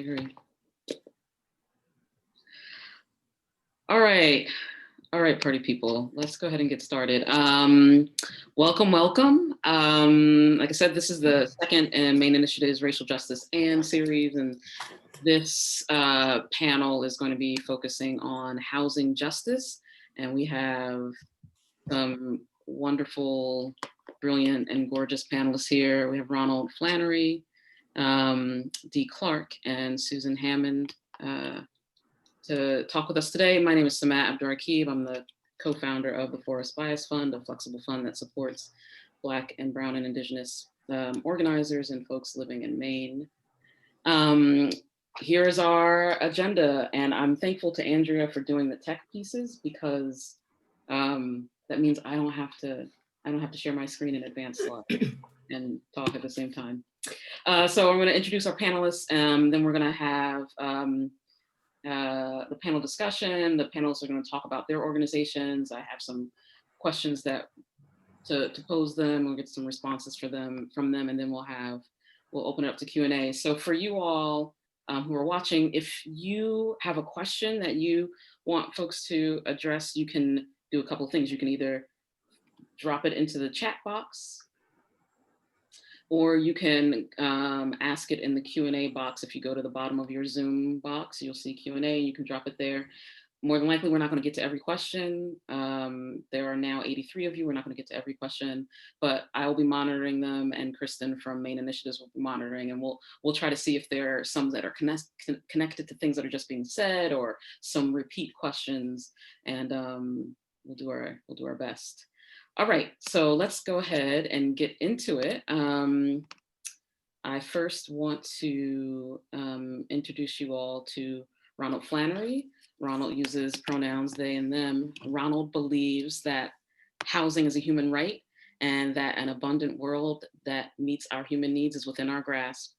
agree. All right, party people, let's go ahead and get started. Welcome. Like I said, this is the second in Maine Initiative's Racial Justice and series, and this panel is going to be focusing on housing justice, and we have some wonderful, brilliant, and gorgeous panelists here. We have Ronald, Flannery, D. Clarke, and Susan Hammond to talk with us today. My name is Samaa Abdurraqib. I'm the co-founder of the Forest Bias Fund, a flexible fund that supports Black and Brown and Indigenous organizers and folks living in Maine. Here's our agenda, and I'm thankful to Andrea for doing the tech pieces, because that means I don't have to share my screen in advance and talk at the same time. So I'm going to introduce our panelists, and then we're going to have the panel discussion. The panelists are going to talk about their organizations. I have some questions that to pose them. We'll get some responses from them, and then we'll open it up to Q&A. So for you all who are watching, if you have a question that you want folks to address, you can do a couple of things. You can either drop it into the chat box, or you can ask it in the Q&A box. If you go to the bottom of your Zoom box, you'll see Q&A, you can drop it there. More than likely, we're not going to get to every question. There are now 83 of you. We're not going to get to every question, but I will be monitoring them, and Kristen from Maine Initiatives will be monitoring, and we'll try to see if there are some that are connected to things that are just being said, or some repeat questions, and we'll do our best. All right, so let's go ahead and get into it. I first want to introduce you all to Ronald Flannery. Ronald uses pronouns they and them. Ronald believes that housing is a human right, and that an abundant world that meets our human needs is within our grasp.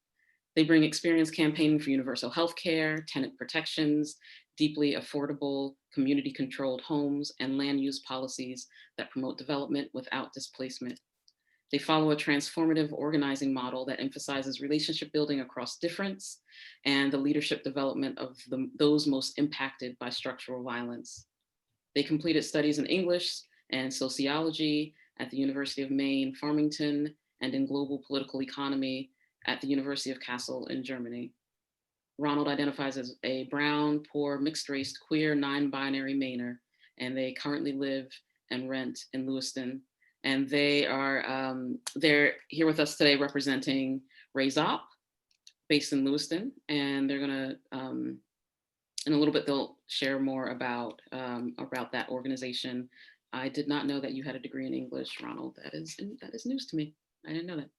They bring experience campaigning for universal health care, tenant protections, deeply affordable, community-controlled homes, and land use policies that promote development without displacement. They follow a transformative organizing model that emphasizes relationship building across difference and the leadership development of those most impacted by structural violence. They completed studies in English and sociology at the University of Maine, Farmington, and in global political economy at the University of Kassel in Germany. Ronald identifies as a brown, poor, mixed-race, queer, non-binary Mainer, and they currently live and rent in Lewiston. And they are they're here with us today representing Raise Up, based in Lewiston, and they're gonna in a little bit they'll share more about that organization. I did not know that you had a degree in English, Ronald. That is news to me. I didn't know that.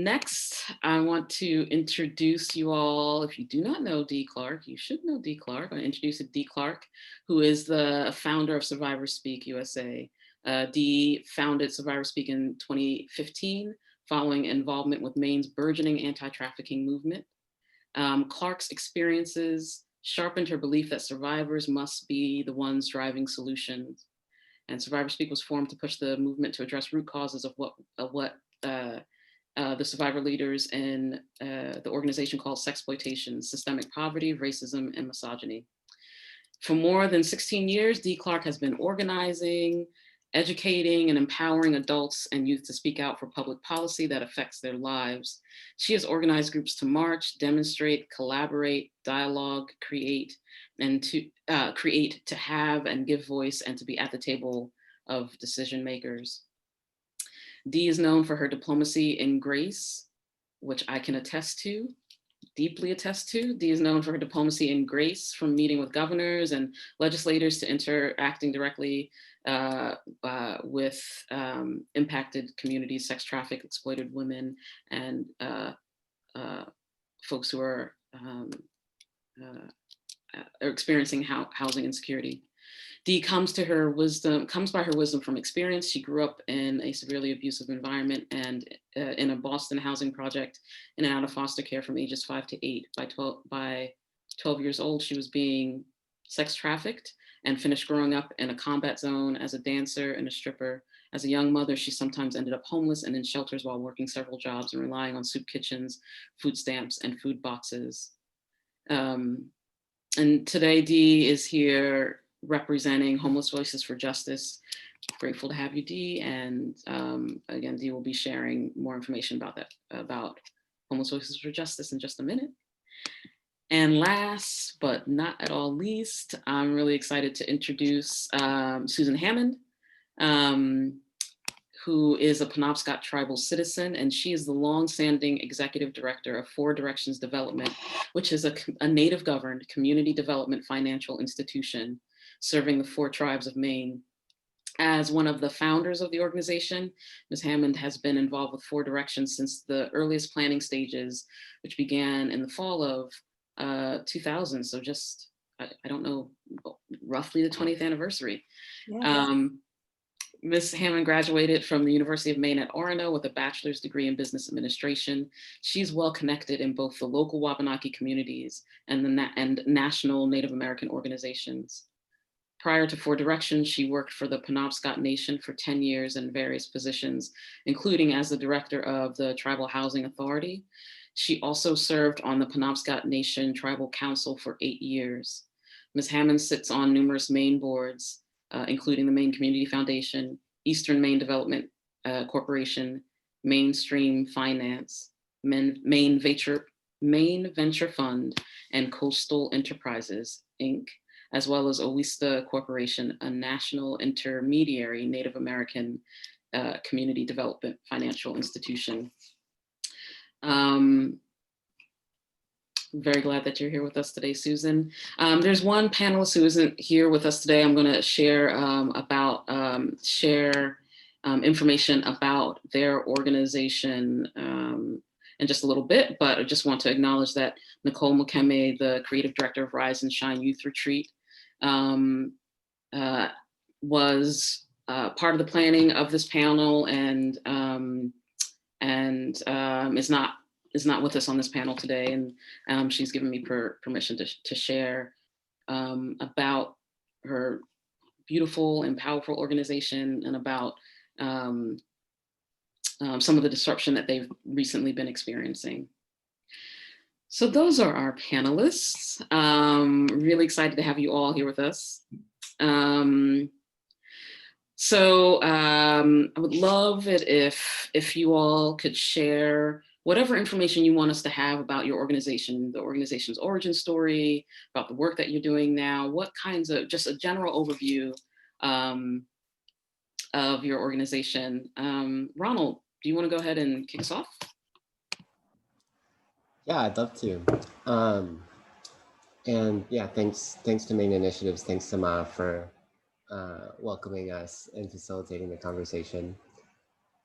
Next, I want to introduce you all. If you do not know D. Clarke, you should know D. Clarke. I'm going to introduce D. Clarke, who is the founder of Survivor Speak USA. D founded Survivor Speak in 2015, following involvement with Maine's burgeoning anti-trafficking movement. Clarke's experiences sharpened her belief that survivors must be the ones driving solutions. And Survivor Speak was formed to push the movement to address root causes of what the survivor leaders in the organization called sexploitation, systemic poverty, racism, and misogyny. For more than 16 years, D. Clarke has been organizing, educating, and empowering adults and youth to speak out for public policy that affects their lives. She has organized groups to march, demonstrate, collaborate, dialogue, create, and to have and give voice and to be at the table of decision makers. D is known for her diplomacy in grace, which I can deeply attest to. D is known for her diplomacy in grace, from meeting with governors and legislators to interacting directly with impacted communities, sex trafficked, exploited women, and folks who are experiencing housing insecurity. D comes by her wisdom from experience. She grew up in a severely abusive environment and in a Boston housing project in and out of foster care from ages 5 to 8. By 12 years old, she was being sex trafficked and finished growing up in a combat zone as a dancer and a stripper As a young mother, she sometimes ended up homeless and in shelters while working several jobs and relying on soup kitchens, food stamps, and food boxes. And today, Dee is here representing Homeless Voices for Justice. Grateful to have you, Dee. And again, Dee will be sharing more information about that, about Homeless Voices for Justice in just a minute. And last but not at all least, I'm really excited to introduce Susan Hammond, who is a Penobscot tribal citizen, and she is the longstanding executive director of Four Directions Development, which is a native-governed community development financial institution serving the 4 tribes of Maine. As one of the founders of the organization, Ms. Hammond has been involved with Four Directions since the earliest planning stages, which began in the fall of 2000. So just, I don't know, roughly the 20th anniversary. Yeah. Ms. Hammond graduated from the University of Maine at Orono with a bachelor's degree in business administration. She's well connected in both the local Wabanaki communities and the national Native American organizations. Prior to Four Directions, she worked for the Penobscot Nation for 10 years in various positions, including as the director of the Tribal Housing Authority. She also served on the Penobscot Nation Tribal Council for 8 years. Ms. Hammond sits on numerous Maine boards, including the Maine Community Foundation, Eastern Maine Development Corporation, Mainstream Finance, Maine Venture Fund, and Coastal Enterprises, Inc., as well as Owista Corporation, a national intermediary Native American community development financial institution. Very glad that you're here with us today, Susan. There's one panelist who isn't here with us today. I'm going to share information about their organization in just a little bit, but I just want to acknowledge that Nicole Mukeme, the creative director of Rise and Shine Youth Retreat, was part of the planning of this panel and is not with us on this panel today, and she's given me permission to share about her beautiful and powerful organization and about some of the disruption that they've recently been experiencing. So those are our panelists. Really excited to have you all here with us. I would love it if you all could share whatever information you want us to have about your organization, the organization's origin story, about the work that you're doing now, what kinds of, just a general overview of your organization. Ronald, do you want to go ahead and kick us off? Yeah, I'd love to. And yeah, thanks to Maine Initiatives, thanks Samaa for welcoming us and facilitating the conversation.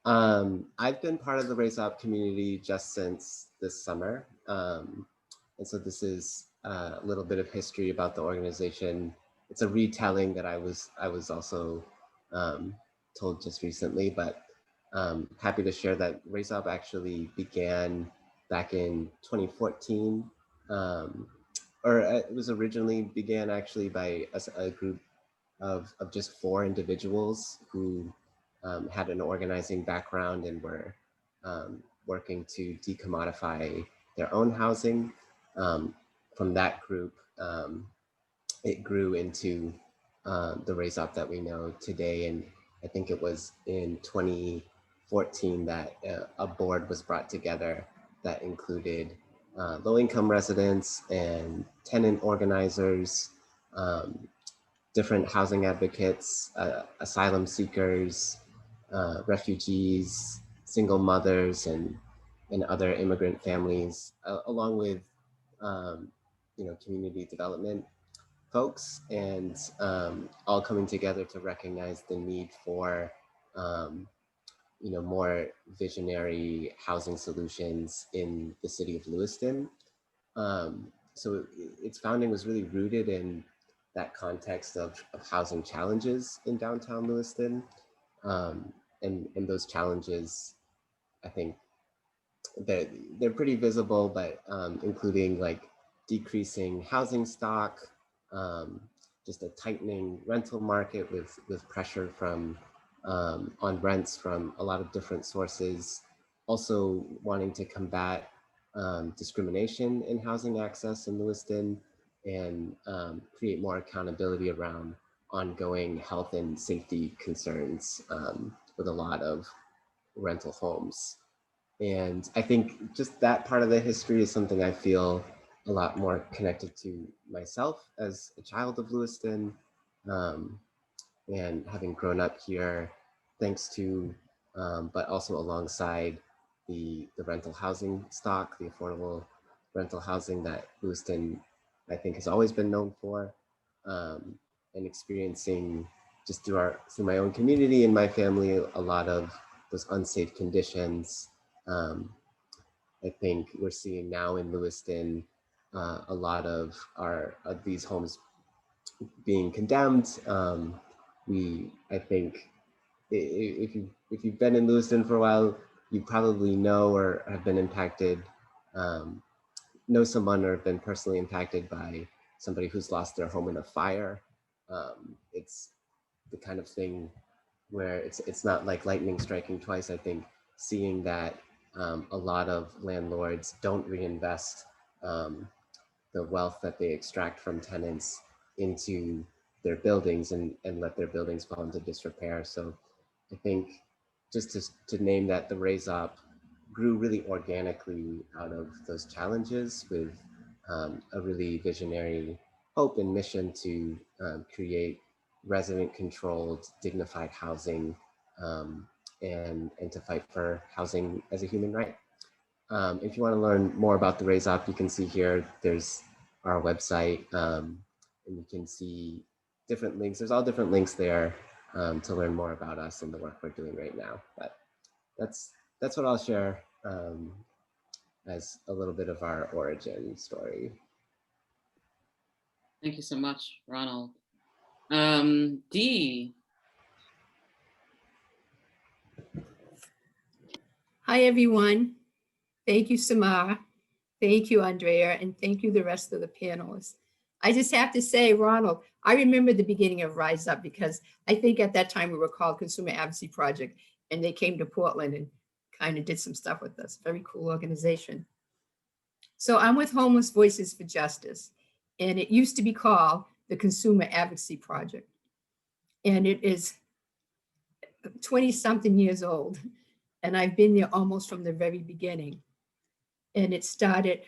I've been part of the Raise Up community just since this summer. And so this is a little bit of history about the organization. It's a retelling that I was also told just recently, but happy to share that Raise Up actually began back in 2014. Or it was originally began actually by a group of just 4 individuals who had an organizing background and were working to decommodify their own housing. From that group, it grew into the Raise Up that we know today. And I think it was in 2014 that a board was brought together that included low-income residents and tenant organizers, different housing advocates, asylum seekers, refugees, single mothers, and other immigrant families, along with community development folks, and all coming together to recognize the need for more visionary housing solutions in the city of Lewiston. So its founding was really rooted in that context of housing challenges in downtown Lewiston. And those challenges, I think they're pretty visible, but including like decreasing housing stock, just a tightening rental market with pressure from on rents from a lot of different sources, also wanting to combat discrimination in housing access in Lewiston and create more accountability around ongoing health and safety concerns with a lot of rental homes. And I think just that part of the history is something I feel a lot more connected to myself as a child of Lewiston, and having grown up here, thanks to, but also alongside the rental housing stock, the affordable rental housing that Lewiston, I think, has always been known for, and experiencing just through my own community and my family, a lot of those unsafe conditions. I think we're seeing now in Lewiston a lot of these homes being condemned. I think if you've been in Lewiston for a while, you probably know or have been impacted, know someone or have been personally impacted by somebody who's lost their home in a fire. It's the kind of thing where it's not like lightning striking twice. I think seeing that a lot of landlords don't reinvest the wealth that they extract from tenants into their buildings and let their buildings fall into disrepair. So I think just to name that, the Raise Up grew really organically out of those challenges with a really visionary hope and mission to create resident controlled, dignified housing, and to fight for housing as a human right. If you want to learn more about the Raise Up, you can see here, there's our website, and you can see different links. There's all different links there to learn more about us and the work we're doing right now. But that's what I'll share as a little bit of our origin story. Thank you so much, Ronald. Dee. Hi, everyone. Thank you, Samaa. Thank you, Andrea, and thank you, the rest of the panelists. I just have to say, Ronald, I remember the beginning of Rise Up because I think at that time we were called Consumer Advocacy Project, and they came to Portland and kind of did some stuff with us. Very cool organization. So I'm with Homeless Voices for Justice, and it used to be called the Consumer Advocacy Project. And it is 20-something years old, and I've been there almost from the very beginning. And it started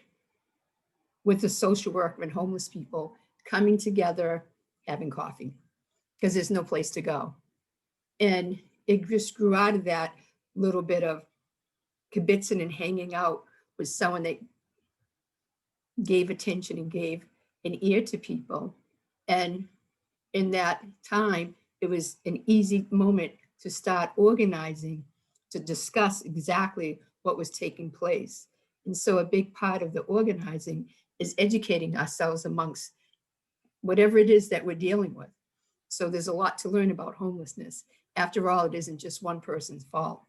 with the social worker and homeless people coming together, having coffee, because there's no place to go. And it just grew out of that little bit of kibitzing and hanging out with someone that gave attention and gave an ear to people. And in that time, it was an easy moment to start organizing, to discuss exactly what was taking place. And so a big part of the organizing is educating ourselves amongst whatever it is that we're dealing with. So there's a lot to learn about homelessness. After all, it isn't just one person's fault.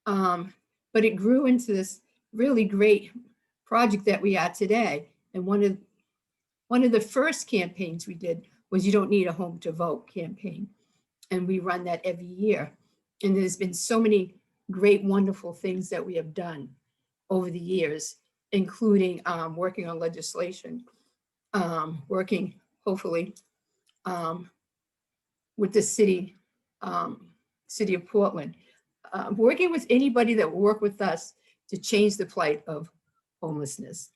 But it grew into this really great project that we are today. And one of the first campaigns we did was You Don't Need a Home to Vote campaign. And we run that every year. And there's been so many great, wonderful things that we have done over the years, including working on legislation, working hopefully with the city of Portland, working with anybody that will work with us to change the plight of homelessness.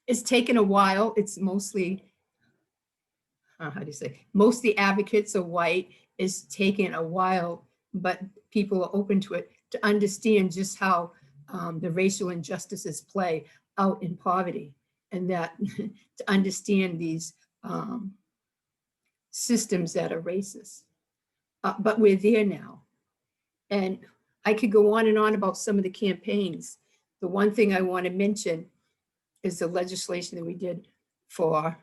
It's taken a while. It's mostly, mostly advocates are white. It's taken a while, but people are open to it to understand just how the racial injustices play out in poverty, and that to understand these systems that are racist. But we're there now. And I could go on and on about some of the campaigns. The one thing I want to mention is the legislation that we did for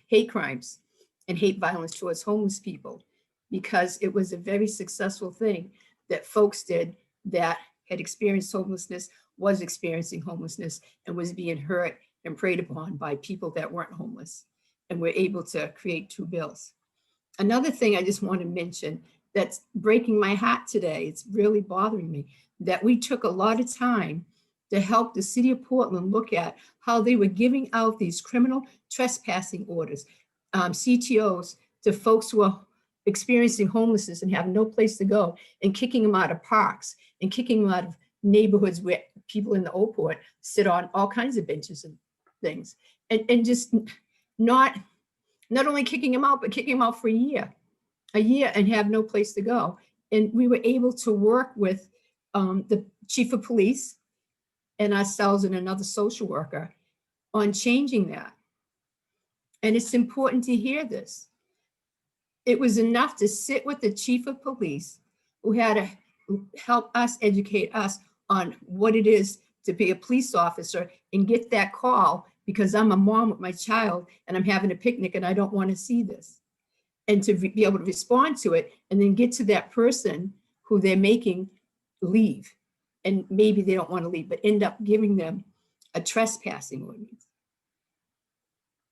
hate crimes and hate violence towards homeless people, because it was a very successful thing that folks did that had experienced homelessness, was experiencing homelessness, and was being hurt and preyed upon by people that weren't homeless. And we're able to create 2 bills. Another thing I just want to mention that's breaking my heart today, it's really bothering me, that we took a lot of time to help the city of Portland look at how they were giving out these criminal trespassing orders, CTOs, to folks who are experiencing homelessness and have no place to go, and kicking them out of parks and kicking them out of neighborhoods where people in the Old Port sit on all kinds of benches and things, and just not only kicking them out, but kicking them out for a year and have no place to go. And we were able to work with the chief of police and ourselves and another social worker on changing that. And it's important to hear this. It was enough to sit with the chief of police, who had to help us, educate us on what it is to be a police officer, and get that call because I'm a mom with my child and I'm having a picnic and I don't want to see this. And to be able to respond to it and then get to that person who they're making leave. And maybe they don't want to leave, but end up giving them a trespassing ordinance.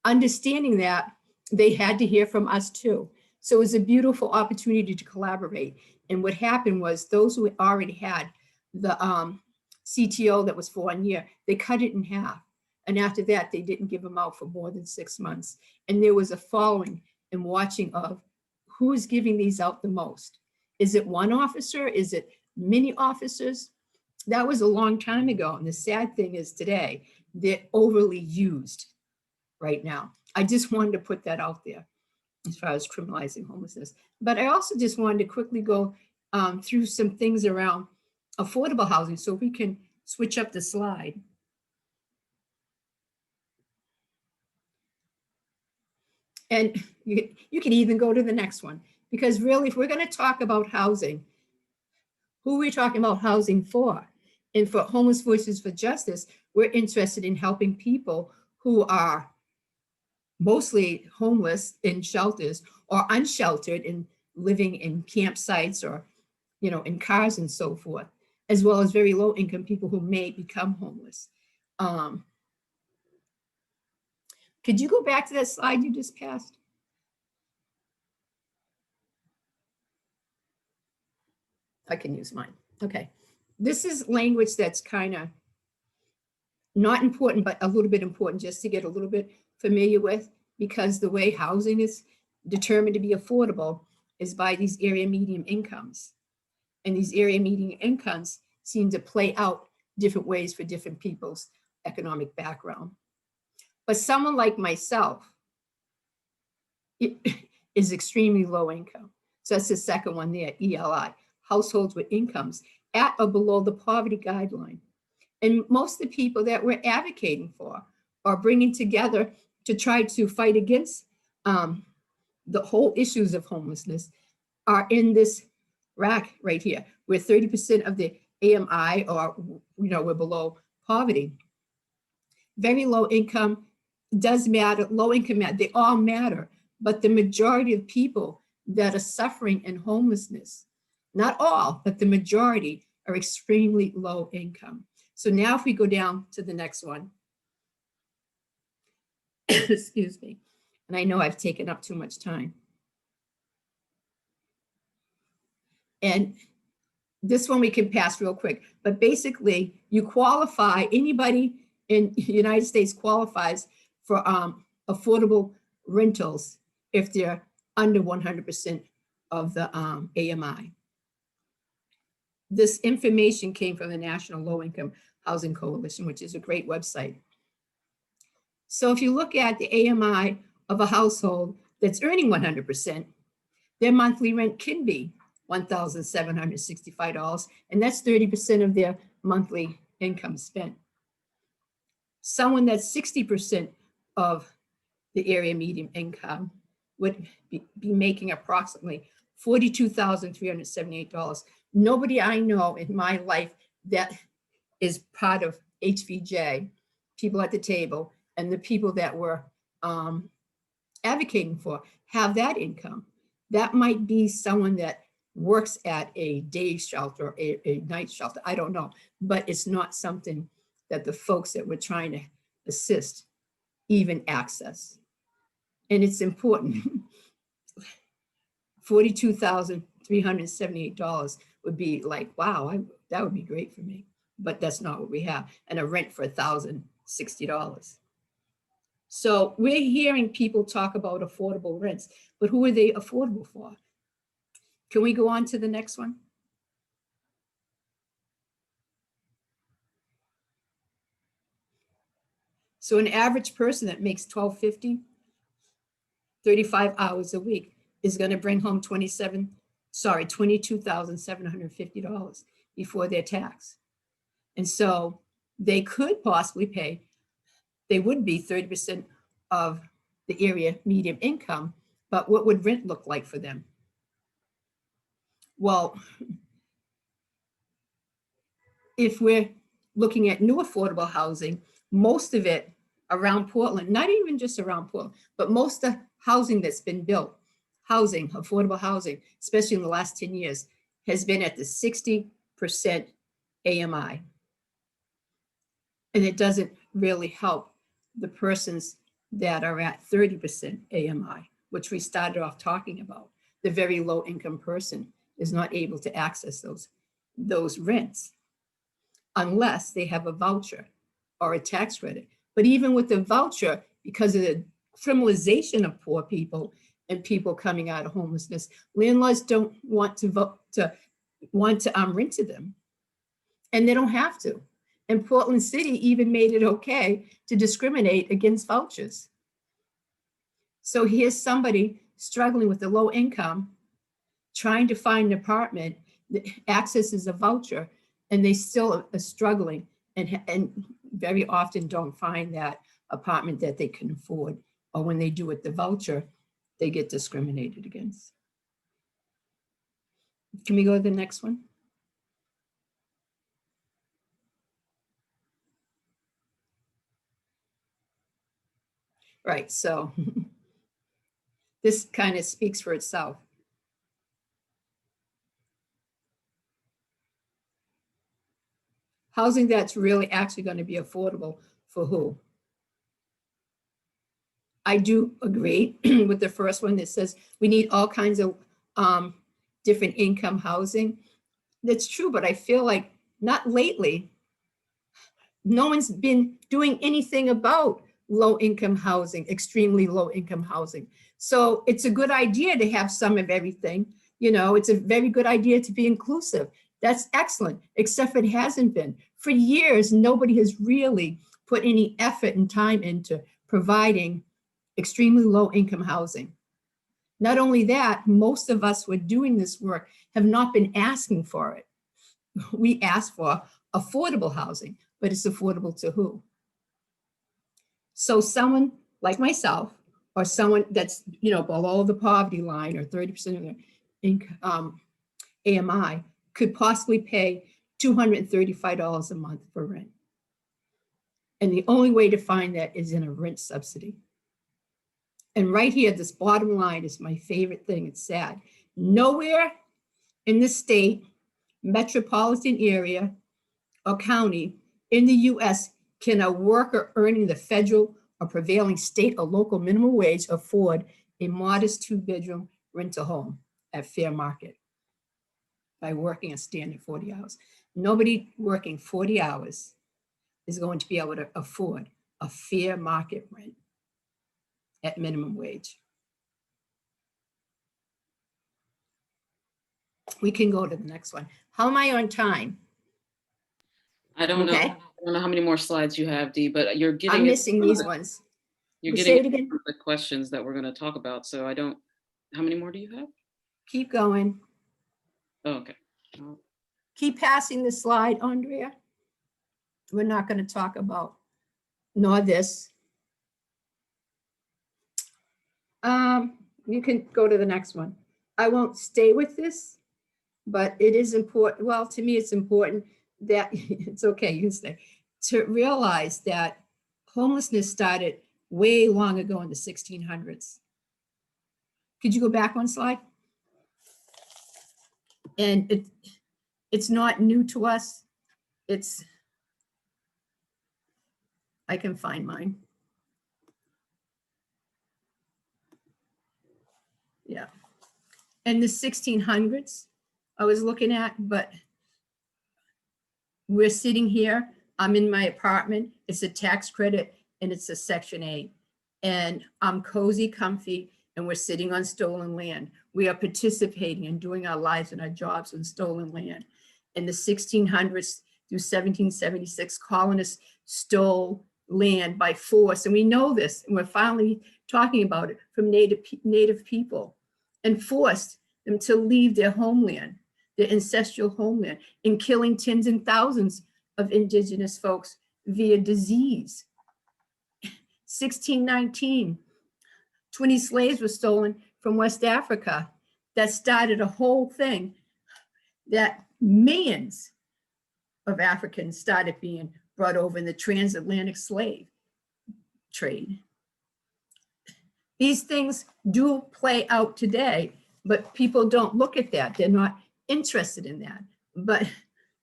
Understanding that, they had to hear from us too. So it was a beautiful opportunity to collaborate. And what happened was those who already had the CTO that was for 1 year, they cut it in half. And after that, they didn't give them out for more than 6 months. And there was a following and watching of who is giving these out the most. Is it one officer? Is it many officers? That was a long time ago. And the sad thing is today, they're overly used right now. I just wanted to put that out there as far as criminalizing homelessness. But I also just wanted to quickly go through some things around affordable housing. So we can switch up the slide. And you can even go to the next one, because really, if we're going to talk about housing, who are we talking about housing for? And for Homeless Voices for Justice, we're interested in helping people who are mostly homeless in shelters or unsheltered and living in campsites or, in cars and so forth, as well as very low income people who may become homeless. Could you go back to that slide you just passed? I can use mine. Okay. This is language that's kind of not important, but a little bit important just to get a little bit familiar with, because the way housing is determined to be affordable is by these area median incomes. And these area median incomes seem to play out different ways for different people's economic background. But someone like myself is extremely low income. So that's the second one there, ELI, households with incomes at or below the poverty guideline. And most of the people that we're advocating for are bringing together to try to fight against the whole issues of homelessness are in this rack right here, where 30% of the AMI are, we're below poverty. Very low income does matter, low income matter, they all matter, but the majority of people that are suffering in homelessness, not all, but the majority are extremely low income. So now if we go down to the next one, excuse me, and I know I've taken up too much time. And this one we can pass real quick, but basically you qualify, anybody in the United States qualifies for affordable rentals if they're under 100% of the AMI. This information came from the National Low Income Housing Coalition, which is a great website. So if you look at the AMI of a household that's earning 100%, their monthly rent can be $1,765, and that's 30% of their monthly income spent. Someone that's 60% of the area median income would be making approximately $42,378. Nobody I know in my life that is part of HVJ, people at the table, and the people that we're advocating for have that income. That might be someone that works at a day shelter, a night shelter, I don't know, but it's not something that the folks that we're trying to assist even access. And it's important. $42,378 would be like, wow, that would be great for me. But that's not what we have. And a rent for $1,060. So we're hearing people talk about affordable rents, but who are they affordable for? Can we go on to the next one? So an average person that makes $12.50, 35 hours a week is going to bring home $22,750 before their tax. And so they could possibly pay, they would be 30% of the area median income, but what would rent look like for them? Well, if we're looking at new affordable housing, most of it around Portland, not even just around Portland, but most of the housing that's been built, affordable housing, especially in the last 10 years, has been at the 60% AMI. And it doesn't really help the persons that are at 30% AMI, which we started off talking about. The very low income person is not able to access those rents unless they have a voucher or a tax credit. But even with the voucher, because of the criminalization of poor people and people coming out of homelessness, landlords don't want to rent to them, and they don't have to. And Portland City even made it okay to discriminate against vouchers. So here's somebody struggling with a low income, trying to find an apartment that accesses a voucher, and they still are struggling and very often don't find that apartment that they can afford. Or when they do with the voucher, they get discriminated against. Can we go to the next one? Right, so this kind of speaks for itself. Housing that's really actually going to be affordable for who? I do agree with the first one that says we need all kinds of different income housing. That's true, but I feel like not lately. No one's been doing anything about low income housing, extremely low income housing. So it's a good idea to have some of everything. You know, it's a very good idea to be inclusive. That's excellent, except it hasn't been. For years, nobody has really put any effort and time into providing extremely low income housing. Not only that, most of us who are doing this work have not been asking for it. We ask for affordable housing, but it's affordable to who? So someone like myself, or someone that's, you know, below the poverty line or 30% of their income, AMI, could possibly pay $235 a month for rent. And the only way to find that is in a rent subsidy. And right here, this bottom line is my favorite thing. It's sad. Nowhere in the state, metropolitan area, or county in the US can a worker earning the federal or prevailing state or local minimum wage afford a modest 2-bedroom rental home at fair market by working a standard 40 hours. Nobody working 40 hours is going to be able to afford a fair market rent at minimum wage. We can go to the next one. How am I on time? I don't know. Okay. I don't know how many more slides you have, Dee, but you're getting. I'm missing these ones. You're Say it getting again. the questions that we're going to talk about. So I don't. How many more do you have? Keep going. Oh, okay. Keep passing the slide, Andrea. We're not going to talk about nor this. You can go to the next one. I won't stay with this, but it is important. Well, to me, it's important that it's okay, you can stay, to realize that homelessness started way long ago in the 1600s. Could you go back one slide? And it's not new to us. It's, I can find mine. Yeah. and the 1600s I was looking at, but we're sitting here, I'm in my apartment, it's a tax credit and it's a Section 8. And I'm cozy, comfy, and we're sitting on stolen land. We are participating and doing our lives and our jobs on stolen land. In the 1600s through 1776, colonists stole land by force. And we know this, and we're finally talking about it from native people, and forced them to leave their homeland, their ancestral homeland, and killing tens and thousands of indigenous folks via disease. 1619, 20 slaves were stolen from West Africa. That started a whole thing that millions of Africans started being brought over in the transatlantic slave trade. These things do play out today, but people don't look at that. They're not interested in that. But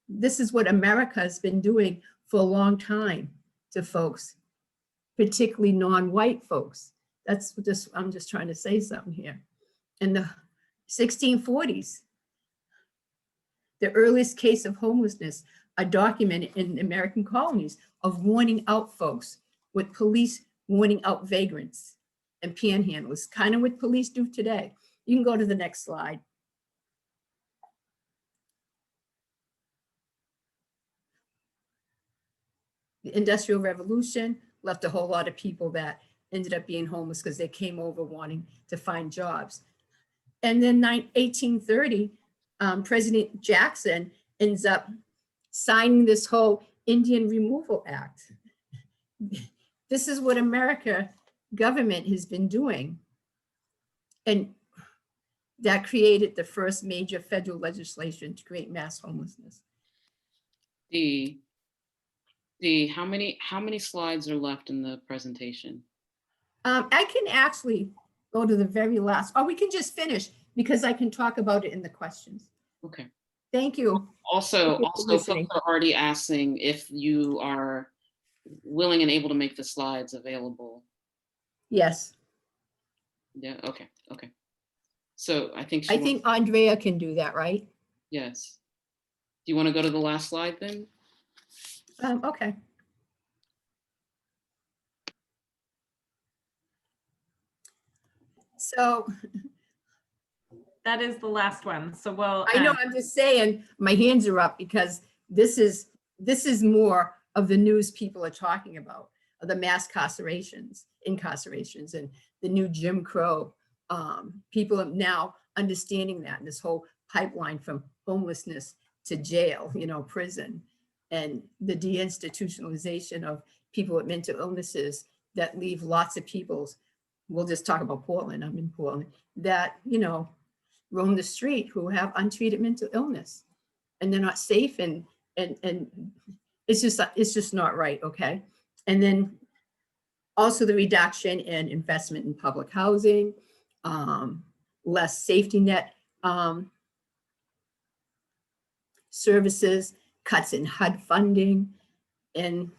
this is what America has been doing for a long time to folks, particularly non-white folks. That's just, I'm just trying to say something here. In the 1640s, the earliest case of homelessness are documented in American colonies of warning out folks, with police warning out vagrants and panhandlers, kind of what police do today. You can go to the next slide. The Industrial Revolution left a whole lot of people that ended up being homeless because they came over wanting to find jobs. And then 1830, President Jackson ends up signing this whole Indian Removal Act. This is what America government has been doing. And that created the first major federal legislation to create mass homelessness. Dee, how many slides are left in the presentation? I can actually go to the very last, or we can just finish because I can talk about it in the questions. Okay. Thank you. Also, folks listening. are already asking if you are willing and able to make the slides available. Yes. Yeah, okay. So I think Andrea can do that, right? yes. Do you want to go to the last slide then? Okay. So that is the last one. So we'll. I know, I'm just saying my hands are up because this is more of the news people are talking about, the mass incarcerations, and the new Jim Crow. People are now understanding that, and this whole pipeline from homelessness to jail, prison, and the deinstitutionalization of people with mental illnesses that leave lots of people. We'll just talk about Portland. I'm in Portland. That, roam the street who have untreated mental illness, and they're not safe, and it's just not right. Okay. And then also the reduction in investment in public housing, less safety net services, cuts in HUD funding, and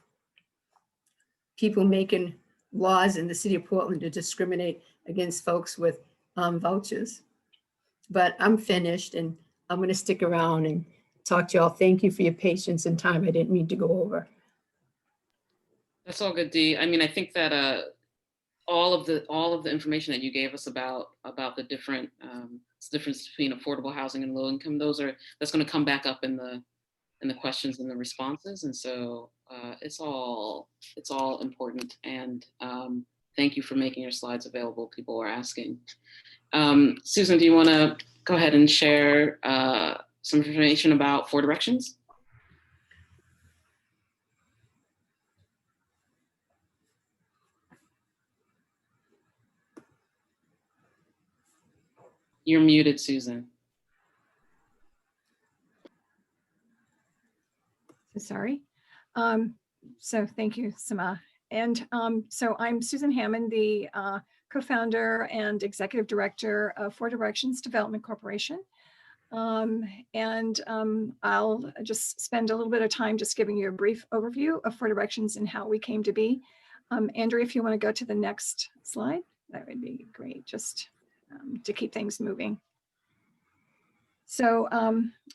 people making laws in the city of Portland to discriminate against folks with vouchers. But I'm finished, and I'm going to stick around and talk to y'all. Thank you for your patience and time. I didn't mean to go over. That's all good, Dee. I mean, I think that all of the information that you gave us about the different difference between affordable housing and low income, that's going to come back up in the questions and the responses, and so it's all important. And thank you for making your slides available. People are asking. Susan, do you want to go ahead and share some information about 4 Directions? You're muted, Susan. Sorry. So thank you, Samaa. And so I'm Susan Hammond, the co-founder and executive director of 4 Directions Development Corporation. I'll just spend a little bit of time just giving you a brief overview of 4 Directions and how we came to be. Andrea, if you want to go to the next slide, that would be great, just to keep things moving. So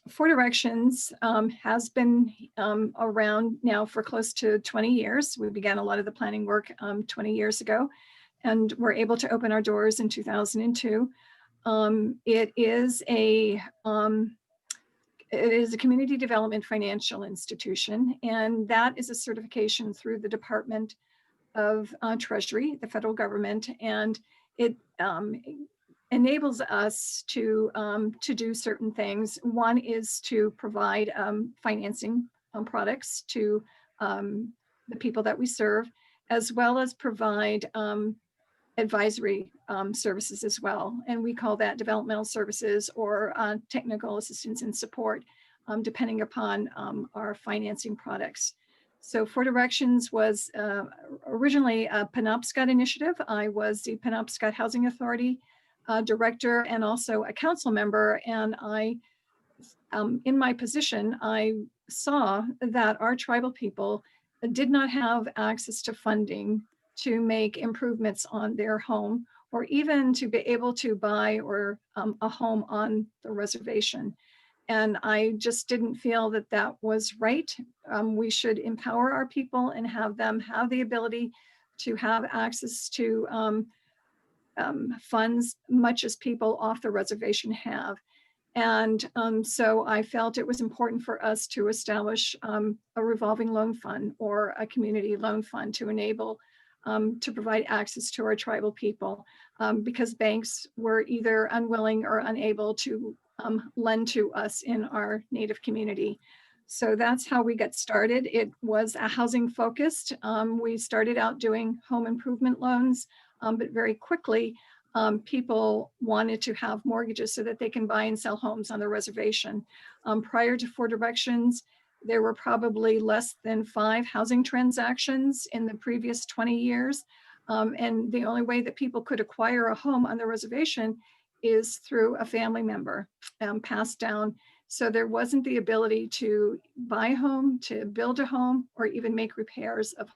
Four Directions has been around now for close to 20 years. We began a lot of the planning work 20 years ago, and were able to open our doors in 2002. It is a community development financial institution, and that is a certification through the Department of Treasury, the federal government, and it enables us to do certain things. One is to provide financing products to the people that we serve, as well as provide advisory services as well. And we call that developmental services or technical assistance and support, depending upon our financing products. So Four Directions was originally a Penobscot initiative. I was the Penobscot Housing Authority director and also a council member. And I, in my position, I saw that our tribal people did not have access to funding to make improvements on their home, or even to be able to buy or a home on the reservation. And I just didn't feel that that was right. We should empower our people and have them have the ability to have access to funds, much as people off the reservation have. And so I felt it was important for us to establish a revolving loan fund or a community loan fund to enable to provide access to our tribal people, because banks were either unwilling or unable to lend to us in our Native community. So that's how we got started. It was a housing focused. We started out doing home improvement loans, but very quickly people wanted to have mortgages so that they can buy and sell homes on the reservation. Prior to Four Directions, there were probably less than 5 housing transactions in the previous 20 years. And the only way that people could acquire a home on the reservation is through a family member passed down. So there wasn't the ability to buy a home, to build a home, or even make repairs of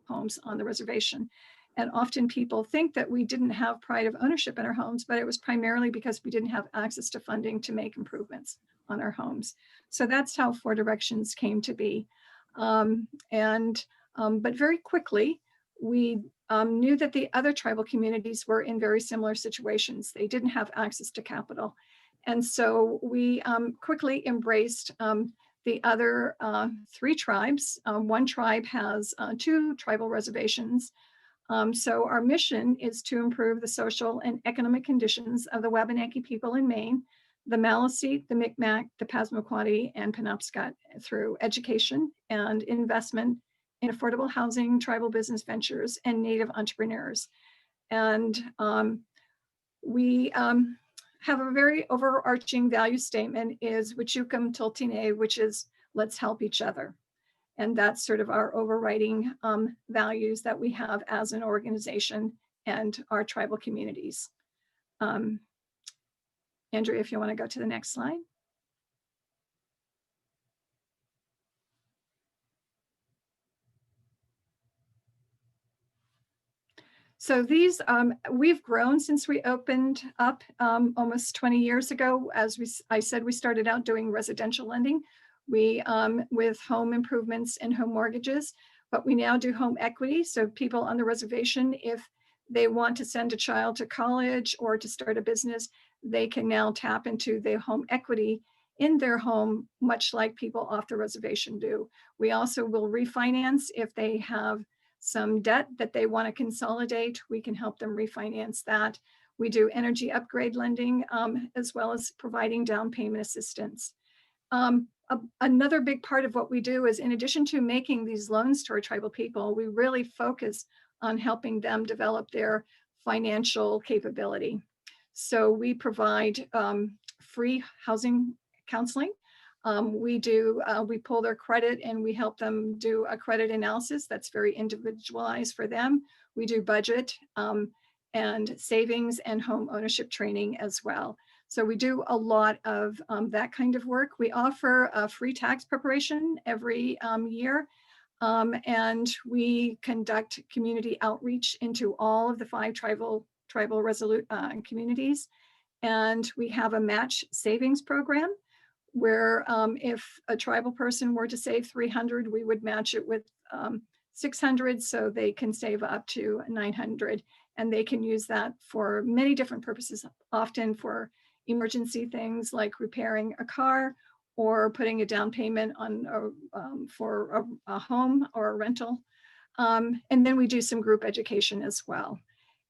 homes on the reservation. And often people think that we didn't have pride of ownership in our homes, but it was primarily because we didn't have access to funding to make improvements on our homes. So that's how Four Directions came to be. But very quickly, we knew that the other tribal communities were in very similar situations. They didn't have access to capital. And so we quickly embraced the other 3 tribes. One tribe has 2 tribal reservations. So our mission is to improve the social and economic conditions of the Wabanaki people in Maine, the Maliseet, the Micmac, the Passamaquoddy, and Penobscot through education and investment in affordable housing, tribal business ventures, and Native entrepreneurs. And we have a very overarching value statement is Wichukum Tultine, which is let's help each other. And that's sort of our overriding values that we have as an organization and our tribal communities. Andrew, if you want to go to the next slide. So these, we've grown since we opened up almost 20 years ago. As I said, we started out doing residential lending. We, with home improvements and home mortgages, but we now do home equity. So people on the reservation, if they want to send a child to college or to start a business, they can now tap into the home equity in their home, much like people off the reservation do. We also will refinance if they have some debt that they want to consolidate. We can help them refinance that. We do energy upgrade lending, as well as providing down payment assistance. Another big part of what we do is, in addition to making these loans to our tribal people, we really focus on helping them develop their financial capability. So we provide free housing counseling. We pull their credit and we help them do a credit analysis that's very individualized for them. We do budget and savings and home ownership training as well. So we do a lot of that kind of work. We offer a free tax preparation every year. And we conduct community outreach into all of the 5 tribal resolute communities. And we have a match savings program where if a tribal person were to save 300, we would match it with 600, so they can save up to 900. And they can use that for many different purposes, often for emergency things like repairing a car or putting a down payment on for a home or a rental. And then we do some group education as well.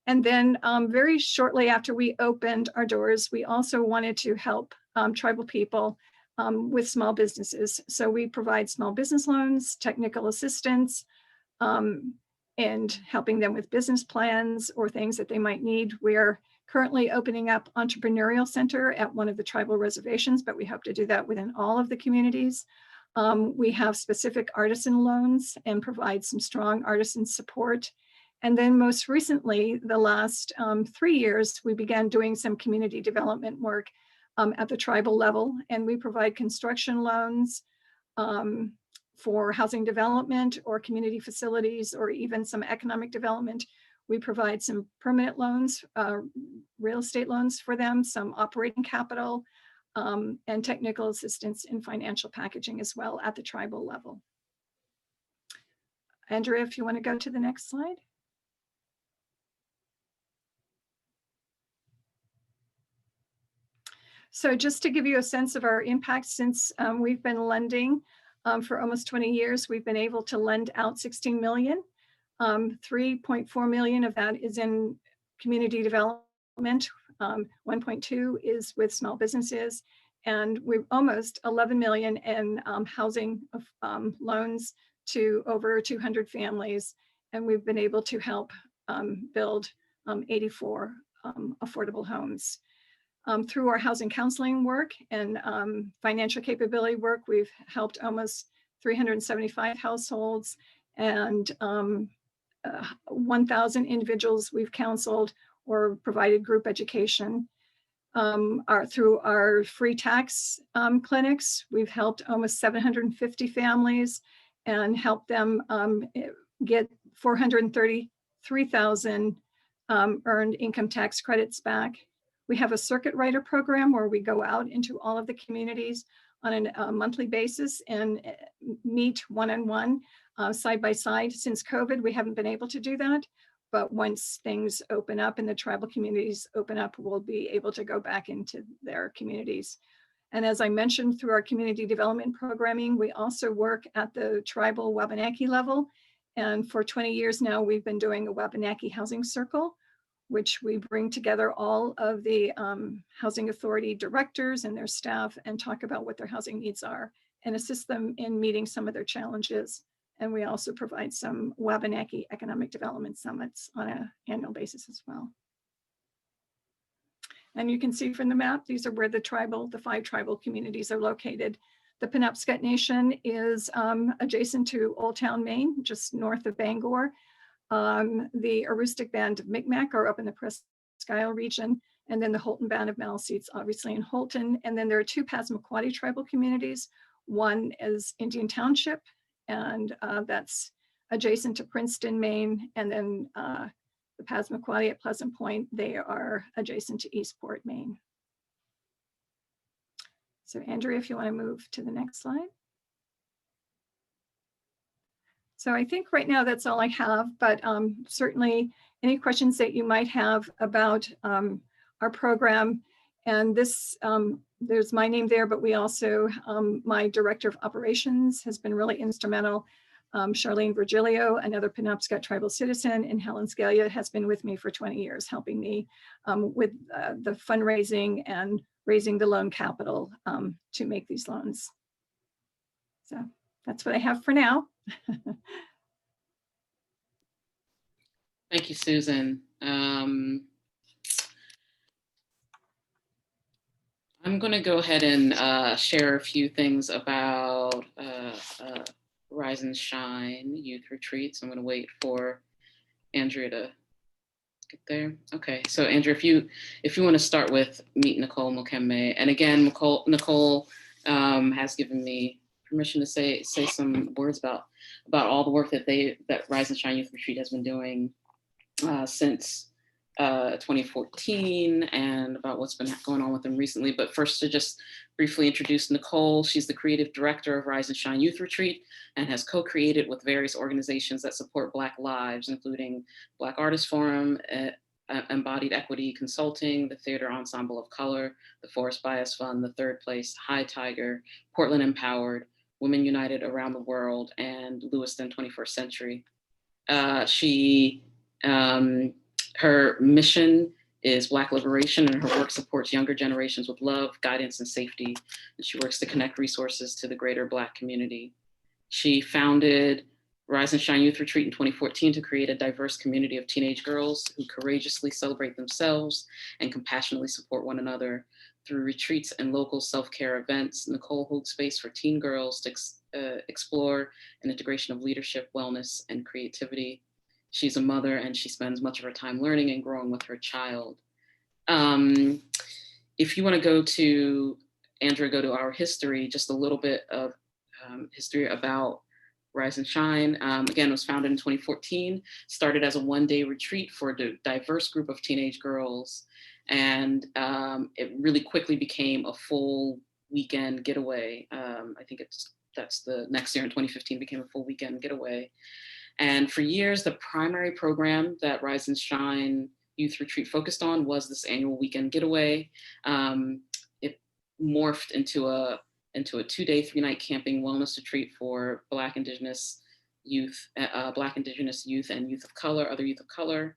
And then very shortly after we opened our doors, we also wanted to help tribal people with small businesses. So we provide small business loans, technical assistance, and helping them with business plans or things that they might need. We're currently opening up Entrepreneurial Center at one of the tribal reservations, but we hope to do that within all of the communities. We have specific artisan loans and provide some strong artisan support. And then most recently, the last 3 years, we began doing some community development work at the tribal level, and we provide construction loans for housing development or community facilities or even some economic development. We provide some permanent loans, real estate loans for them, some operating capital, and technical assistance in financial packaging as well at the tribal level. Andrea, if you want to go to the next slide. So just to give you a sense of our impact, since we've been lending for almost 20 years, we've been able to lend out 16 million. 3.4 million of that is in community development. 1.2 is with small businesses, and we're almost 11 million in housing loans to over 200 families. And we've been able to help build 84 affordable homes. Through our housing counseling work and financial capability work, we've helped almost 375 households and 1,000 individuals we've counseled or provided group education. Through our free tax clinics, we've helped almost 750 families and helped them get 433,000 earned income tax credits back. We have a circuit rider program where we go out into all of the communities on a monthly basis and meet one-on-one, side by side. Since COVID, we haven't been able to do that, but once things open up and the tribal communities open up, we'll be able to go back into their communities. And as I mentioned, through our community development programming, we also work at the tribal Wabanaki level. And for 20 years now, we've been doing a Wabanaki Housing Circle, which we bring together all of the housing authority directors and their staff and talk about what their housing needs are and assist them in meeting some of their challenges. And we also provide some Wabanaki economic development summits on an annual basis as well. And you can see from the map, these are where the 5 tribal communities are located. The Penobscot Nation is adjacent to Old Town, Maine, just north of Bangor. The Aroostook Band of Micmac are up in the Presque Isle region, and then the Holton Band of Maliseets, obviously in Holton. And then there are 2 Passamaquoddy tribal communities. One is Indian Township, and that's adjacent to Princeton, Maine. And then the Passamaquoddy at Pleasant Point, they are adjacent to Eastport, Maine. So Andrea, if you want to move to the next slide. So I think right now that's all I have, but certainly any questions that you might have about our program. And this, there's my name there, but we also, my Director of Operations has been really instrumental. Charlene Virgilio, another Penobscot tribal citizen, and Helen Scalia has been with me for 20 years, helping me with the fundraising and raising the loan capital to make these loans. So that's what I have for now. Thank you, Susan. I'm going to go ahead and share a few things about Rise and Shine Youth Retreats. I'm going to wait for Andrea to get there. Okay, so Andrea, if you want to start with Meet Nicole Mokeme, and again, Nicole has given me permission to say some words about all the work that Rise and Shine Youth Retreat has been doing since 2014 and about what's been going on with them recently. But first, to just briefly introduce Nicole, she's the creative director of Rise and Shine Youth Retreat and has co-created with various organizations that support Black lives, including Black Artists Forum, Embodied Equity Consulting, the Theater Ensemble of Color, the Forest Bias Fund, the Third Place, High Tiger, Portland Empowered, Women United Around the World, and Lewiston 21st Century. Her mission is Black liberation, and her work supports younger generations with love, guidance, and safety. And she works to connect resources to the greater Black community. She founded Rise and Shine Youth Retreat in 2014 to create a diverse community of teenage girls who courageously celebrate themselves and compassionately support one another. Through retreats and local self-care events, Nicole holds space for teen girls to explore an integration of leadership, wellness, and creativity. She's a mother and she spends much of her time learning and growing with her child. If you want to go to, Andrea, go to our history, just a little bit of history about Rise and Shine. Again, it was founded in 2014, started as a one-day retreat for a diverse group of teenage girls. And it really quickly became a full weekend getaway. I think that's the next year in 2015 became a full weekend getaway. And for years, the primary program that Rise and Shine Youth Retreat focused on was this annual weekend getaway. It morphed into a 2-day, 3-night camping wellness retreat for Black Indigenous youth, and youth of color, other youth of color.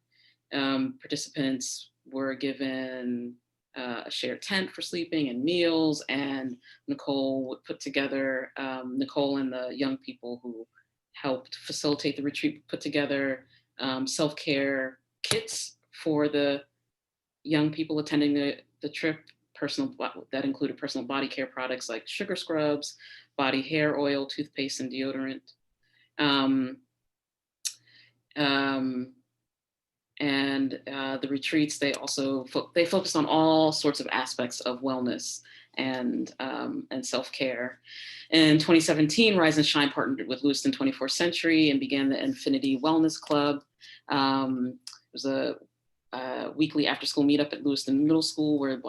Participants were given a shared tent for sleeping and meals, and Nicole would put together, Nicole and the young people who helped facilitate the retreat put together self-care kits for the young people attending the trip, that included personal body care products like sugar scrubs, body hair oil, toothpaste, and deodorant. The retreats, they focus on all sorts of aspects of wellness and self-care. In 2017, Rise and Shine partnered with Lewiston 24th Century and began the Infinity Wellness Club. It was a weekly after-school meetup at Lewiston Middle School where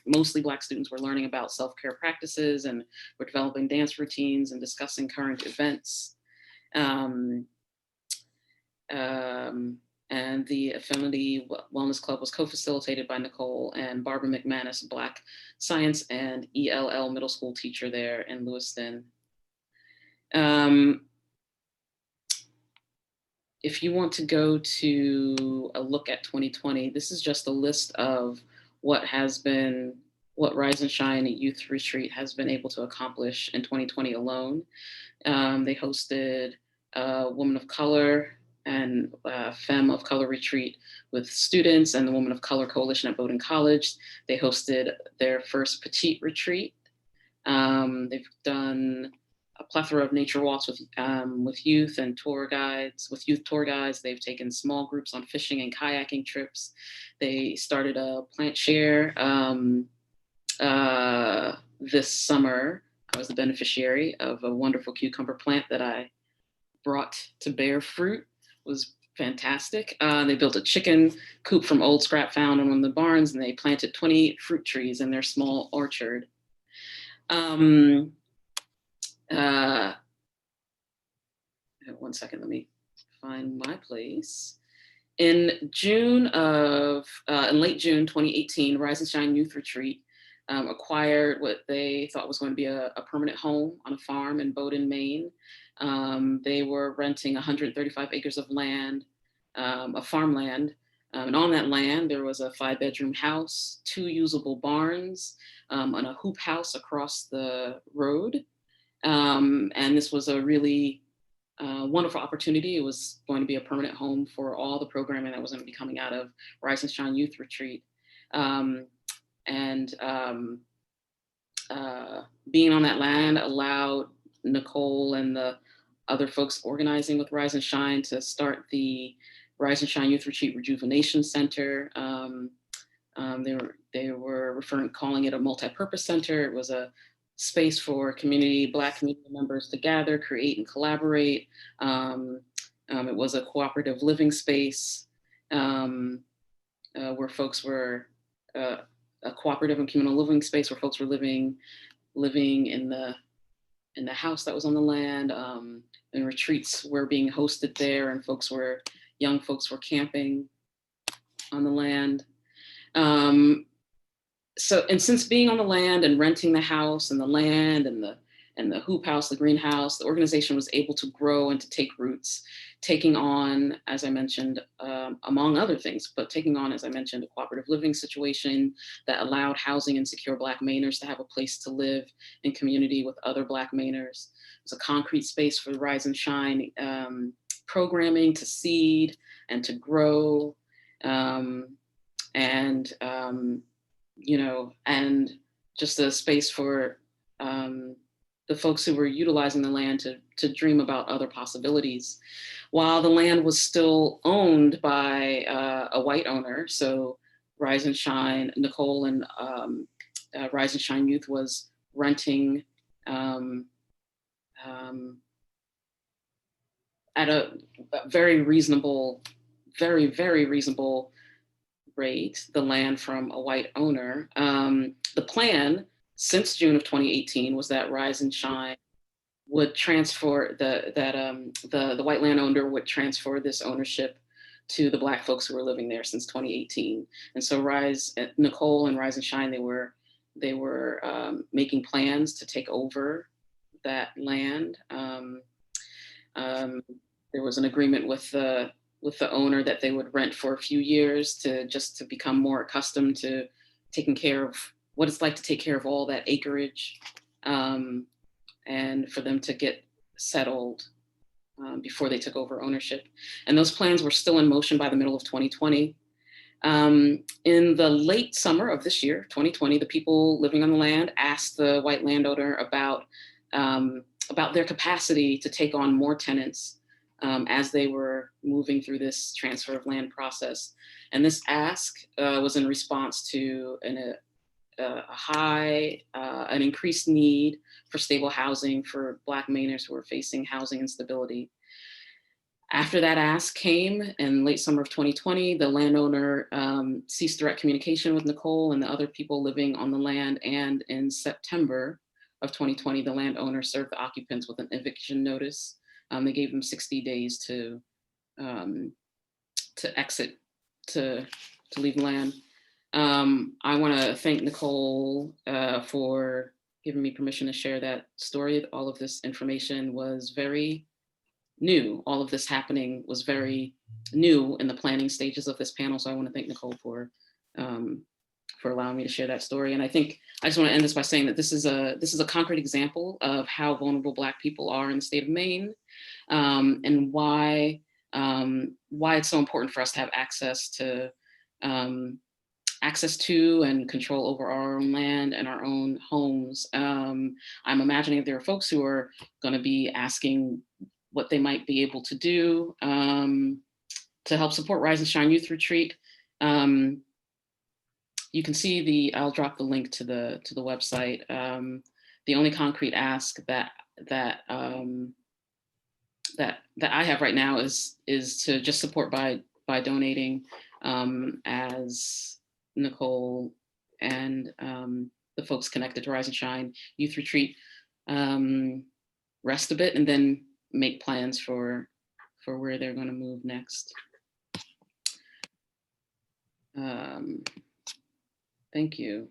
mostly Black students were learning about self-care practices and were developing dance routines and discussing current events. And the Affinity Wellness Club was co-facilitated by Nicole and Barbara McManus, a Black science and ELL middle school teacher there in Lewiston. If you want to go to a look at 2020, this is just a list of what Rise and Shine Youth Retreat has been able to accomplish in 2020 alone. They hosted a Woman of Color and Femme of Color retreat with students and the Women of Color Coalition at Bowdoin College. They hosted their first petite retreat. They've done a plethora of nature walks with youth and tour guides. With youth tour guides, they've taken small groups on fishing and kayaking trips. They started a plant share this summer. I was the beneficiary of a wonderful cucumber plant that I brought to bear fruit. It was fantastic. They built a chicken coop from old scrap found in one of the barns, and they planted 20 fruit trees in their small orchard. One second, let me find my place. In late June 2018, Rise and Shine Youth Retreat acquired what they thought was going to be a permanent home on a farm in Bowdoin, Maine. They were renting 135 acres of land, of farmland. And on that land, there was a 5-bedroom house, 2 usable barns, and a hoop house across the road. And this was a really wonderful opportunity. It was going to be a permanent home for all the programming that was going to be coming out of Rise and Shine Youth Retreat. Being on that land allowed Nicole and the other folks organizing with Rise and Shine to start the Rise and Shine Youth Retreat Rejuvenation Center. They were calling it a multi-purpose center. It was a space for Black community members to gather, create, and collaborate. It was a cooperative living space. where folks were, a cooperative and communal living space where folks were living in the house that was on the land, and retreats were being hosted there, and young folks were camping on the land. So, and since being on the land and renting the house and the land and the hoop house, the greenhouse, the organization was able to grow and to take roots, taking on, as I mentioned, among other things, but taking on, as I mentioned, a cooperative living situation that allowed housing insecure Black Mainers to have a place to live in community with other Black Mainers. It was a concrete space for Rise and Shine programming to seed and to grow, you know, and just a space for the folks who were utilizing the land to dream about other possibilities. While the land was still owned by a white owner, so Rise and Shine, Nicole and Rise and Shine Youth was renting at a very reasonable, very reasonable rate, the land from a white owner. The plan since June of 2018 was that Rise and Shine would transfer the white landowner would transfer this ownership to the Black folks who were living there since 2018. And so Nicole and Rise and Shine, they were making plans to take over that land. There was an agreement with the owner that they would rent for a few years to become more accustomed to taking care of what it's like to take care of all that acreage, and for them to get settled before they took over ownership. And those plans were still in motion by the middle of 2020. In the late summer of this year, 2020, the people living on the land asked the white landowner about their capacity to take on more tenants as they were moving through this transfer of land process. And this ask was in response to an increased need for stable housing for Black Mainers who were facing housing instability. After that ask came in late summer of 2020, the landowner ceased direct communication with Nicole and the other people living on the land. And in September of 2020, the landowner served the occupants with an eviction notice. They gave them 60 days to exit, to leave the land. I want to thank Nicole for giving me permission to share that story. All of this information was very new. All of this happening was very new in the planning stages of this panel. So I want to thank Nicole for allowing me to share that story. And I think I just want to end this by saying that this is a concrete example of how vulnerable Black people are in the state of Maine, and why it's so important for us to have access to and control over our own land and our own homes. I'm imagining there are folks who are going to be asking what they might be able to do to help support Rise and Shine Youth Retreat. You can see I'll drop the link to the website. The only concrete ask that I have right now is to just support by donating, as Nicole and the folks connected to Rise and Shine Youth Retreat rest a bit and then make plans for where they're going to move next. Thank you.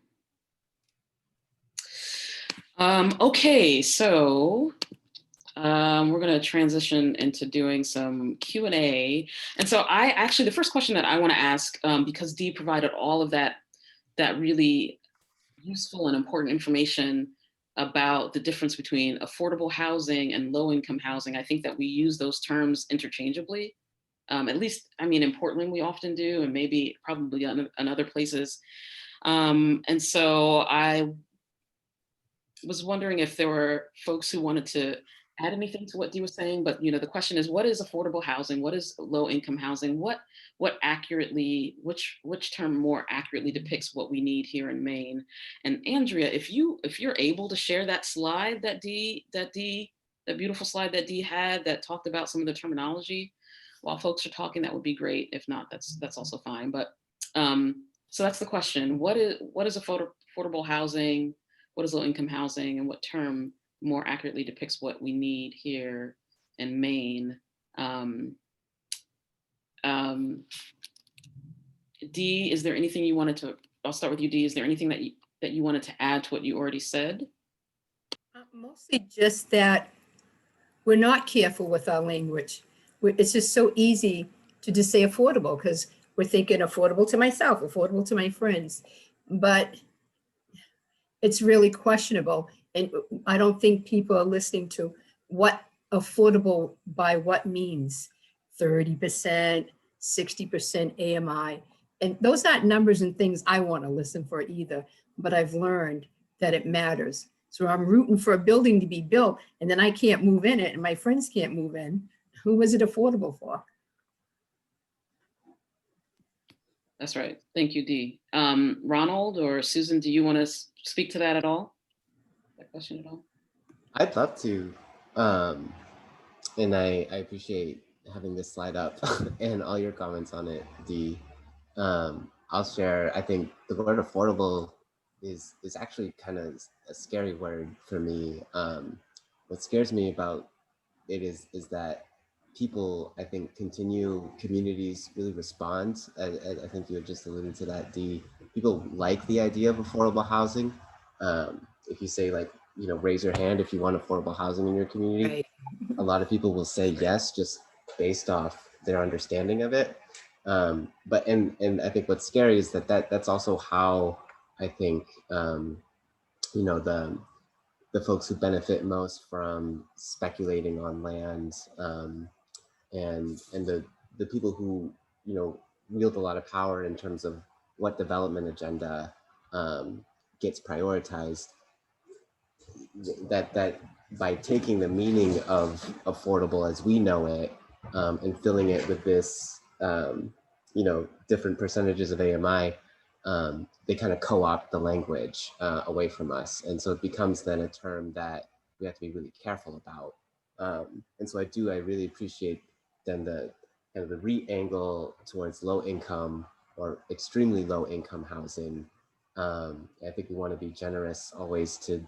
Okay, so we're going to transition into doing some Q&A. And so the first question that I want to ask, because Dee provided all of that really useful and important information about the difference between affordable housing and low-income housing. I think that we use those terms interchangeably. At least, I mean, in Portland, we often do, and maybe probably in other places. And so I was wondering if there were folks who wanted to add anything to what Dee was saying, but the question is, what is affordable housing? What is low-income housing? What accurately, which term more accurately depicts what we need here in Maine? And Andrea, if you're able to share that slide that beautiful slide that Dee had that talked about some of the terminology while folks are talking, that would be great. If not, that's also fine. But So that's the question. What is affordable housing? What is low income housing, and what term more accurately depicts what we need here in Maine? Dee, is there anything you wanted to, I'll start with you, Dee. Is there anything that you wanted to add to what you already said? Mostly just that we're not careful with our language. It's just so easy to just say affordable because we're thinking affordable to myself, affordable to my friends, but it's really questionable. And I don't think people are listening to what affordable by what means. 30%, 60% AMI. And those aren't numbers and things I want to listen for either, but I've learned that it matters. So I'm rooting for a building to be built and then I can't move in it and my friends can't move in. Who was it affordable for? That's right. Thank you, Dee. Ronald or Susan, do you want to speak to that at all? That question at all? I'd love to. And I appreciate having this slide up and all your comments on it, Dee. I'll share, I think the word affordable is actually kind of a scary word for me. What scares me about it is that people, I think, communities really respond. I think you had just alluded to that, Dee. People like the idea of affordable housing. If you say like, raise your hand if you want affordable housing in your community, Right. a lot of people will say yes, just based off their understanding of it. But I think what's scary is that's also how I think, the folks who benefit most from speculating on land, and the people who wield a lot of power in terms of what development agenda gets prioritized, that by taking the meaning of affordable as we know it, and filling it with this different percentages of AMI, they kind of co-opt the language away from us. And so it becomes then a term that we have to be really careful about. And so I really appreciate then the kind of the re-angle towards low income or extremely low income housing. I think we want to be generous always to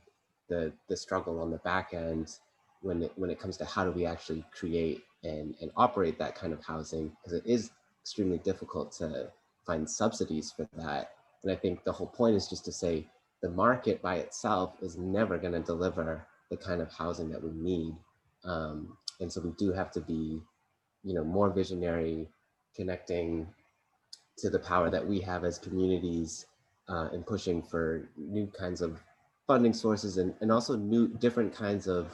the struggle on the back end when it comes to how do we actually create and operate that kind of housing, because it is extremely difficult to find subsidies for that. And I think the whole point is just to say the market by itself is never going to deliver the kind of housing that we need. And so we do have to be, more visionary, connecting to the power that we have as communities, and pushing for new kinds of funding sources and also different kinds of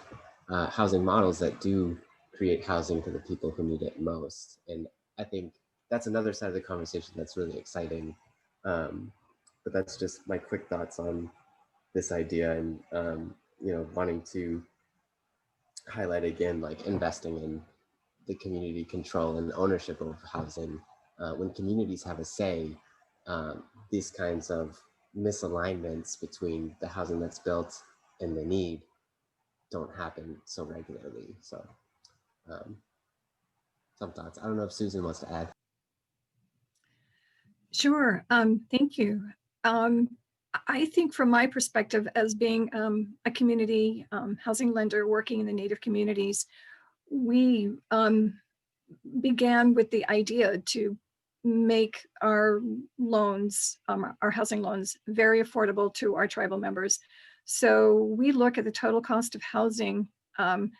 housing models that do create housing for the people who need it most. And I think that's another side of the conversation that's really exciting. But that's just my quick thoughts on this idea, and wanting to highlight again, like investing in the community control and ownership of housing. When communities have a say, these kinds of misalignments between the housing that's built and the need don't happen so regularly. So some thoughts. I don't know if Susan wants to add. Sure. Thank you. I think from my perspective as being a community housing lender working in the Native communities, we began with the idea to make our loans, our housing loans, very affordable to our tribal members. So we look at the total cost of housing in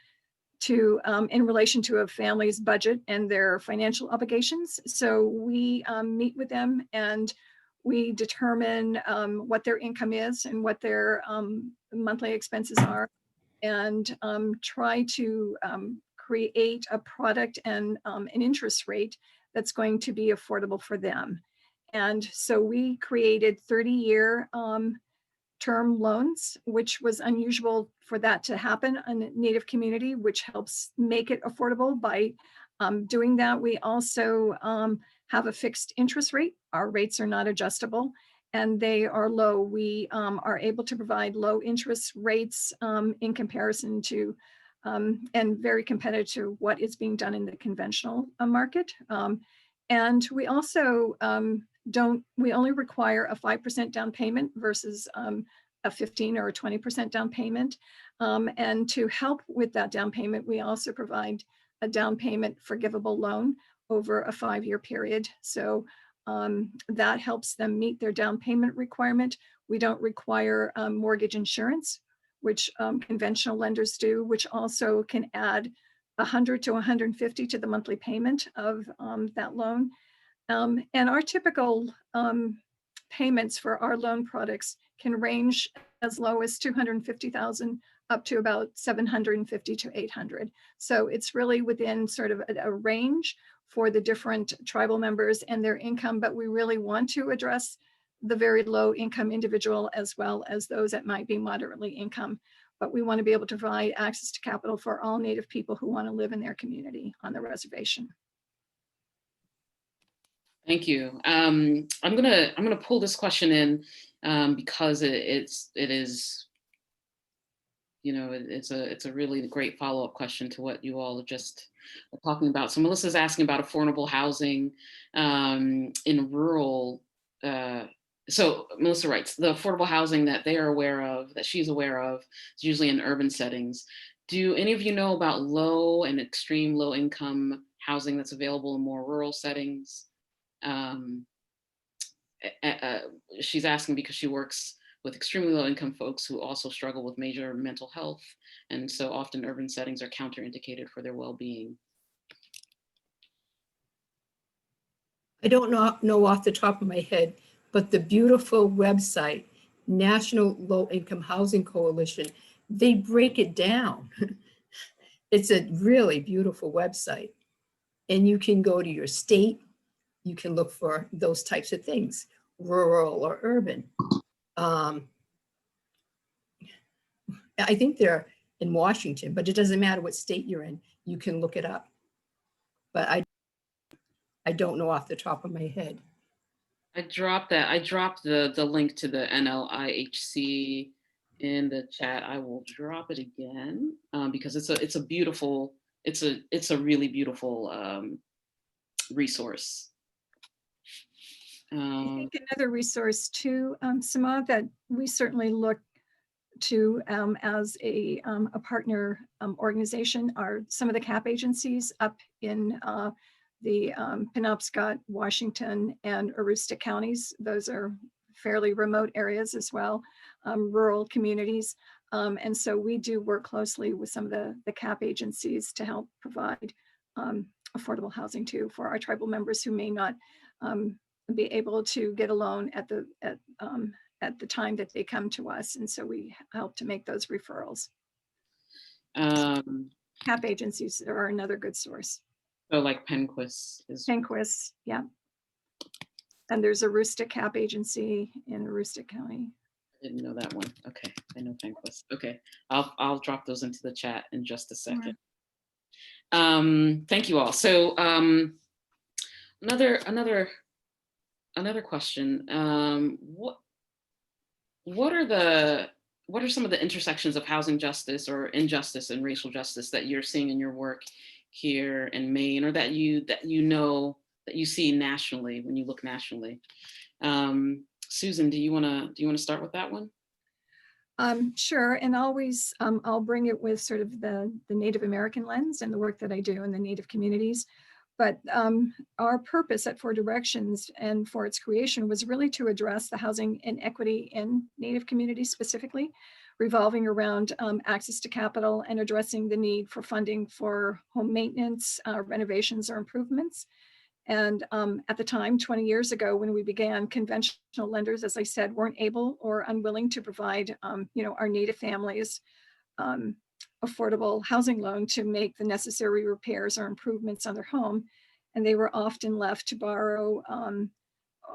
relation to a family's budget and their financial obligations. So we meet with them and we determine what their income is and what their monthly expenses are, and try to create a product and an interest rate that's going to be affordable for them. And so we created 30-year term loans, which was unusual for that to happen in a Native community, which helps make it affordable by doing that. We also have a fixed interest rate. Our rates are not adjustable and they are low. We are able to provide low interest rates in comparison to and very competitive to what is being done in the conventional market. And we also we only require a 5% down payment versus a 15 or a 20% down payment. And to help with that down payment, we also provide a down payment forgivable loan over a 5-year period. So that helps them meet their down payment requirement. We don't require mortgage insurance, which conventional lenders do, which also can add 100 to 150 to the monthly payment of that loan. And our typical payments for our loan products can range as low as 250,000 up to about 750 to 800. So it's really within sort of a range for the different tribal members and their income, but we really want to address the very low income individual as well as those that might be moderately income. But we want to be able to provide access to capital for all Native people who want to live in their community on the reservation. Thank you. I'm gonna pull this question in because it is, you know, it's a really great follow-up question to what you all just were talking about. So Melissa's asking about affordable housing in rural. So Melissa writes, the affordable housing that they are aware of, that she's aware of, is usually in urban settings. Do any of you know about low and extreme low income housing that's available in more rural settings? She's asking because she works with extremely low income folks who also struggle with major mental health. And so often urban settings are counterindicated for their well-being. I don't know off the top of my head, but the beautiful website, National Low Income Housing Coalition, they break it down. It's a really beautiful website. And you can go to your state, you can look for those types of things, rural or urban. I think they're in Washington, but it doesn't matter what state you're in, you can look it up. But I don't know off the top of my head. I dropped the link to the NLIHC in the chat. I will drop it again because it's a really beautiful resource. I think another resource too, Samaa, that we certainly look to as a partner organization are some of the CAP agencies up in the Penobscot, Washington, and Aroostook counties. Those are fairly remote areas as well, rural communities. And so we do work closely with some of the CAP agencies to help provide affordable housing too for our tribal members who may not be able to get a loan at the time that they come to us. And so we help to make those referrals. CAP agencies are another good source. So like Penquist is. Penquist, yeah. And there's a Aroostook CAP agency in Aroostook County. I didn't know that one. Okay, I know Penquist. Okay, I'll drop those into the chat in just a second. Thank you all. So another question. What are some of the intersections of housing justice or injustice and racial justice that you're seeing in your work here in Maine, or that you see nationally when you look nationally? Susan, do you want to start with that one? Sure, and always I'll bring it with sort of the Native American lens and the work that I do in the Native communities. But our purpose at Four Directions and for its creation was really to address the housing inequity in Native communities specifically, revolving around access to capital and addressing the need for funding for home maintenance, renovations or improvements. And at the time, 20 years ago, when we began, conventional lenders, as I said, weren't able or unwilling to provide our Native families affordable housing loan to make the necessary repairs or improvements on their home. And they were often left to borrow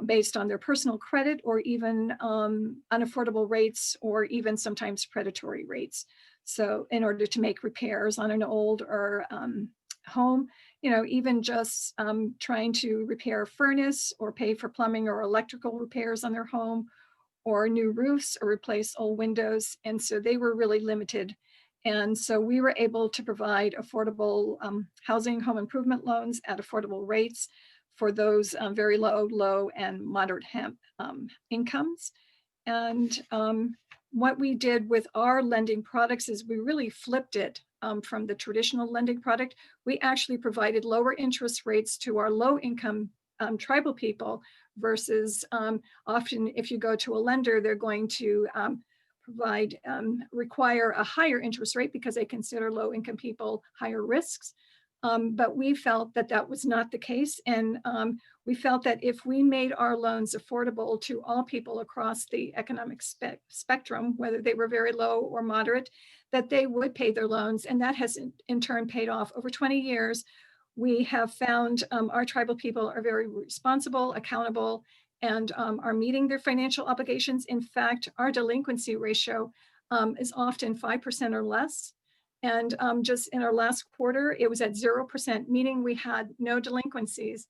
based on their personal credit or even unaffordable rates or even sometimes predatory rates. So in order to make repairs on an old or home, even just trying to repair a furnace or pay for plumbing or electrical repairs on their home or new roofs or replace old windows. And so they were really limited. And so we were able to provide affordable housing home improvement loans at affordable rates for those very low and moderate incomes. And what we did with our lending products is we really flipped it from the traditional lending product. We actually provided lower interest rates to our low income tribal people versus often if you go to a lender, they're going to require a higher interest rate because they consider low income people higher risks. But we felt that that was not the case. And we felt that if we made our loans affordable to all people across the economic spectrum, whether they were very low or moderate, that they would pay their loans. And that has in turn paid off. Over 20 years, we have found our tribal people are very responsible, accountable, and are meeting their financial obligations. In fact, our delinquency ratio is often 5% or less. And just in our last quarter, it was at 0%, meaning we had no delinquencies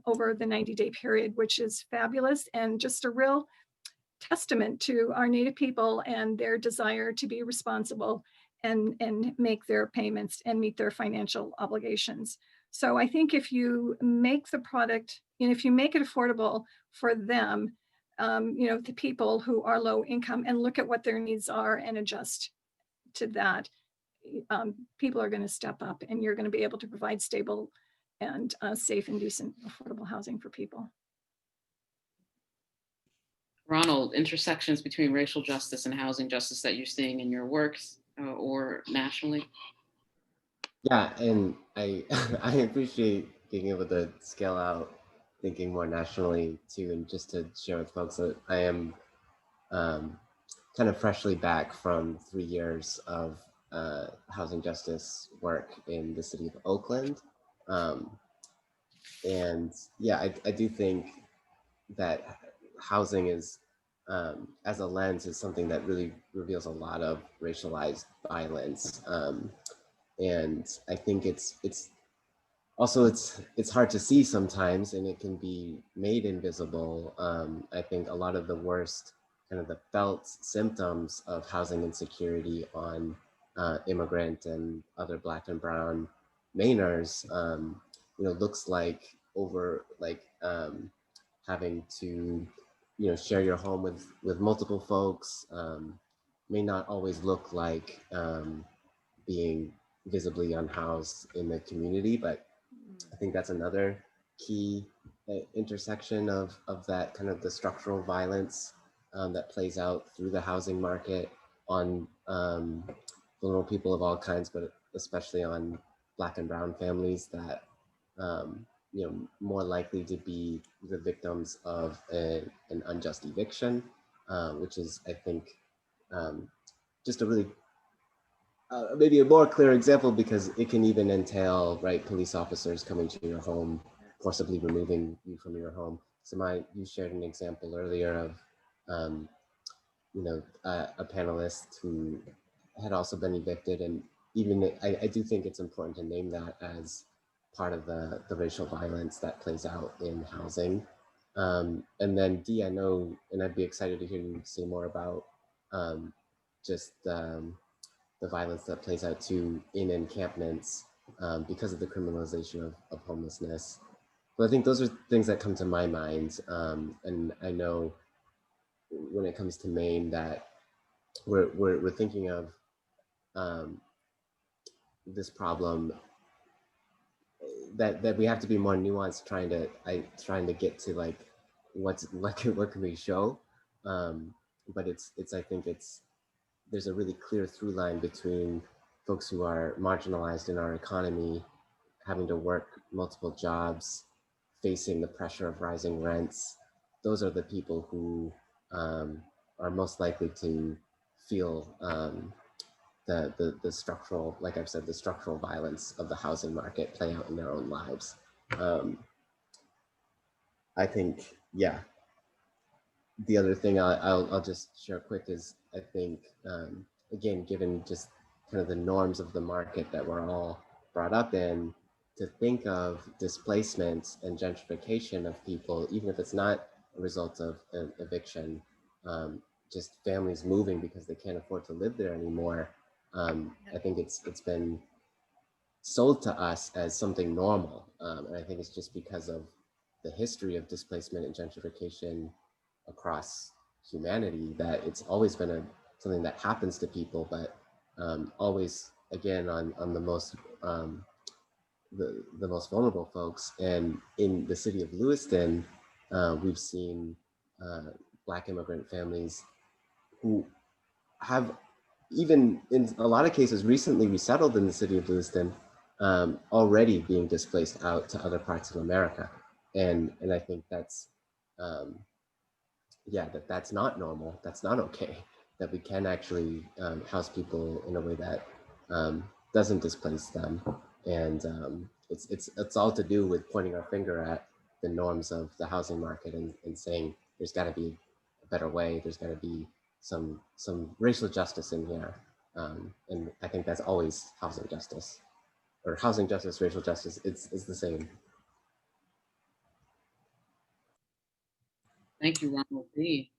over the 90-day period, which is fabulous and just a real testament to our Native people and their desire to be responsible and make their payments and meet their financial obligations. So I think if you make the product, and if you make it affordable for them, the people who are low income, and look at what their needs are and adjust to that, people are going to step up, and you're going to be able to provide stable and safe and decent affordable housing for people. Ronald, intersections between racial justice and housing justice that you're seeing in your works or nationally? Yeah, and I I appreciate being able to scale out thinking more nationally too, and just to share with folks that I am kind of freshly back from 3 years of housing justice work in the city of Oakland. And yeah, I do think that housing is, as a lens, is something that really reveals a lot of racialized violence. And I think it's also it's hard to see sometimes, and it can be made invisible. I think a lot of the worst kind of the felt symptoms of housing insecurity on immigrant and other Black and Brown Mainers, looks like having to, share your home with multiple folks, may not always look like being visibly unhoused in the community, but I think that's another key intersection of that kind of the structural violence that plays out through the housing market on vulnerable people of all kinds, but especially on Black and Brown families that more likely to be the victims of an unjust eviction, which is, I think, just a really maybe a more clear example, because it can even entail, right, police officers coming to your home, forcibly removing you from your home. Samaa, you shared an example earlier of, a panelist who had also been evicted, and even I do think it's important to name that as part of the racial violence that plays out in housing. And then Dee, I know, and I'd be excited to hear you say more about just the violence that plays out too in encampments because of the criminalization of homelessness. But I think those are things that come to my mind. And I know when it comes to Maine that we're thinking of this problem that we have to be more nuanced, trying to get to like what can we show. But I think there's a really clear through line between folks who are marginalized in our economy, having to work multiple jobs, facing the pressure of rising rents. Those are the people who are most likely to feel the structural, like I've said, the structural violence of the housing market play out in their own lives. I think, yeah. The other thing I'll just share quick is, I think, again, given just kind of the norms of the market that we're all brought up in, to think of displacement and gentrification of people, even if it's not a result of an eviction, just families moving because they can't afford to live there anymore. I think it's been sold to us as something normal. And I think it's just because of the history of displacement and gentrification across humanity, that it's always been something that happens to people, but always, again, on the most the most vulnerable folks. And in the city of Lewiston, we've seen Black immigrant families who have, even in a lot of cases, recently resettled in the city of Lewiston, already being displaced out to other parts of America. And I think that's, yeah, that's not normal. That's not okay. That we can actually house people in a way that doesn't displace them. And it's all to do with pointing our finger at the norms of the housing market and saying there's got to be a better way. There's got to be some racial justice in here. And I think that's always housing justice, or housing justice, racial justice. It's the same. Thank you, Ronald. Lee.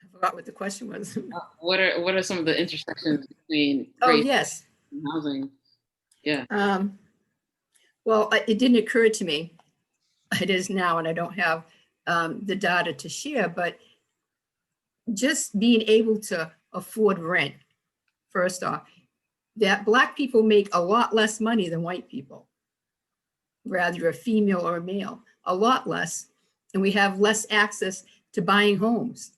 I forgot what the question was. What are some of the intersections between Oh, race yes. and housing? Yeah. Well, it didn't occur to me. It is now, and I don't have the data to share, but just being able to afford rent, first off, that Black people make a lot less money than white people, rather a female or a male, a lot less, and we have less access to buying homes.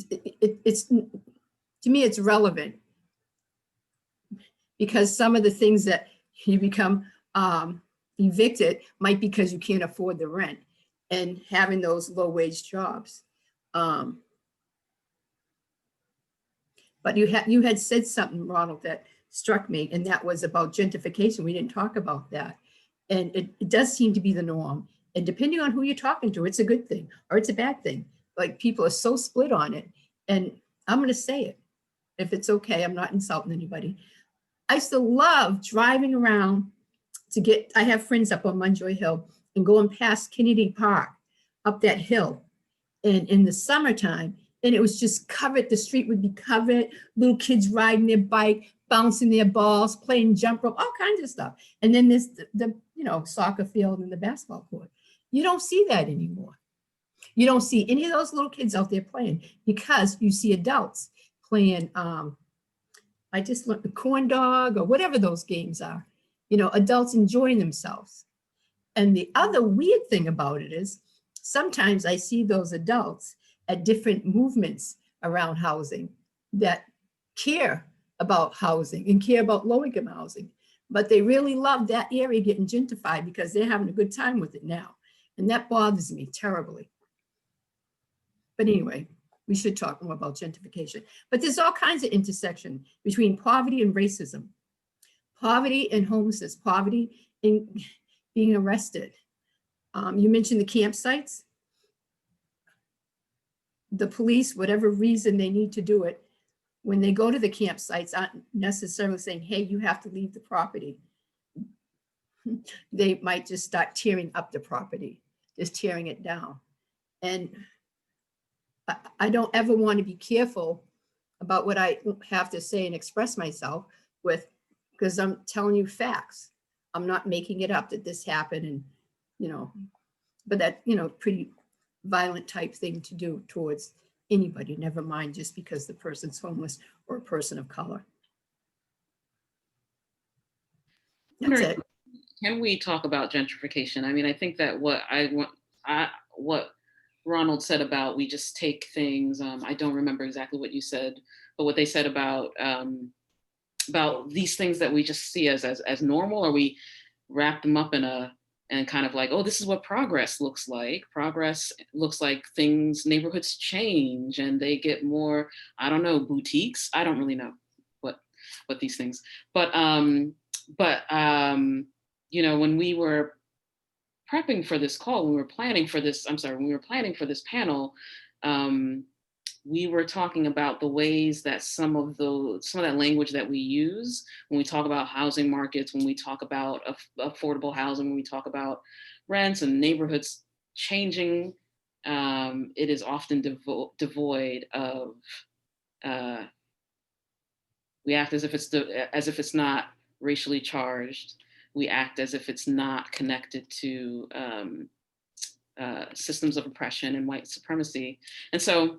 It's, to me, it's relevant because some of the things that you become evicted might be because you can't afford the rent and having those low wage jobs. But you had said something, Ronald, that struck me, and that was about gentrification. We didn't talk about that. And it does seem to be the norm. And depending on who you're talking to, it's a good thing or it's a bad thing. Like, people are so split on it. And I'm going to say it, if it's okay, I'm not insulting anybody. I used to love driving around I have friends up on Munjoy Hill, and going past Kennedy Park, up that hill, and in the summertime, and it was just covered, the street would be covered, little kids riding their bike, bouncing their balls, playing jump rope, all kinds of stuff. And then there's the soccer field and the basketball court. You don't see that anymore. You don't see any of those little kids out there playing, because you see adults playing, I just learned the corn dog or whatever those games are, adults enjoying themselves. And the other weird thing about it is sometimes I see those adults at different movements around housing that care about housing and care about low-income housing, but they really love that area getting gentrified because they're having a good time with it now. And that bothers me terribly. But anyway, we should talk more about gentrification. But there's all kinds of intersection between poverty and racism, poverty and homelessness, poverty and being arrested. You mentioned the campsites. The police, whatever reason they need to do it, when they go to the campsites, aren't necessarily saying, hey, you have to leave the property. They might just start tearing up the property, just tearing it down. And I don't ever want to be careful about what I have to say and express myself with, because I'm telling you facts. I'm not making it up that this happened, and, but that, pretty violent type thing to do towards anybody, never mind just because the person's homeless or a person of color. That's it. Can we talk about gentrification? I mean, I think that what Ronald said about we just take things, I don't remember exactly what you said, but what they said about these things that we just see as normal, or we wrap them up and kind of like, oh, this is what progress looks like. Progress looks like neighborhoods change and they get more, I don't know, boutiques. I don't really know what these things, but when we were prepping for this call, when we were planning for this panel, we were talking about the ways that some of that language that we use when we talk about housing markets, when we talk about affordable housing, when we talk about rents and neighborhoods changing, it is often devoid of. We act as if it's not racially charged. we act as if it's not connected to systems of oppression and white supremacy. And so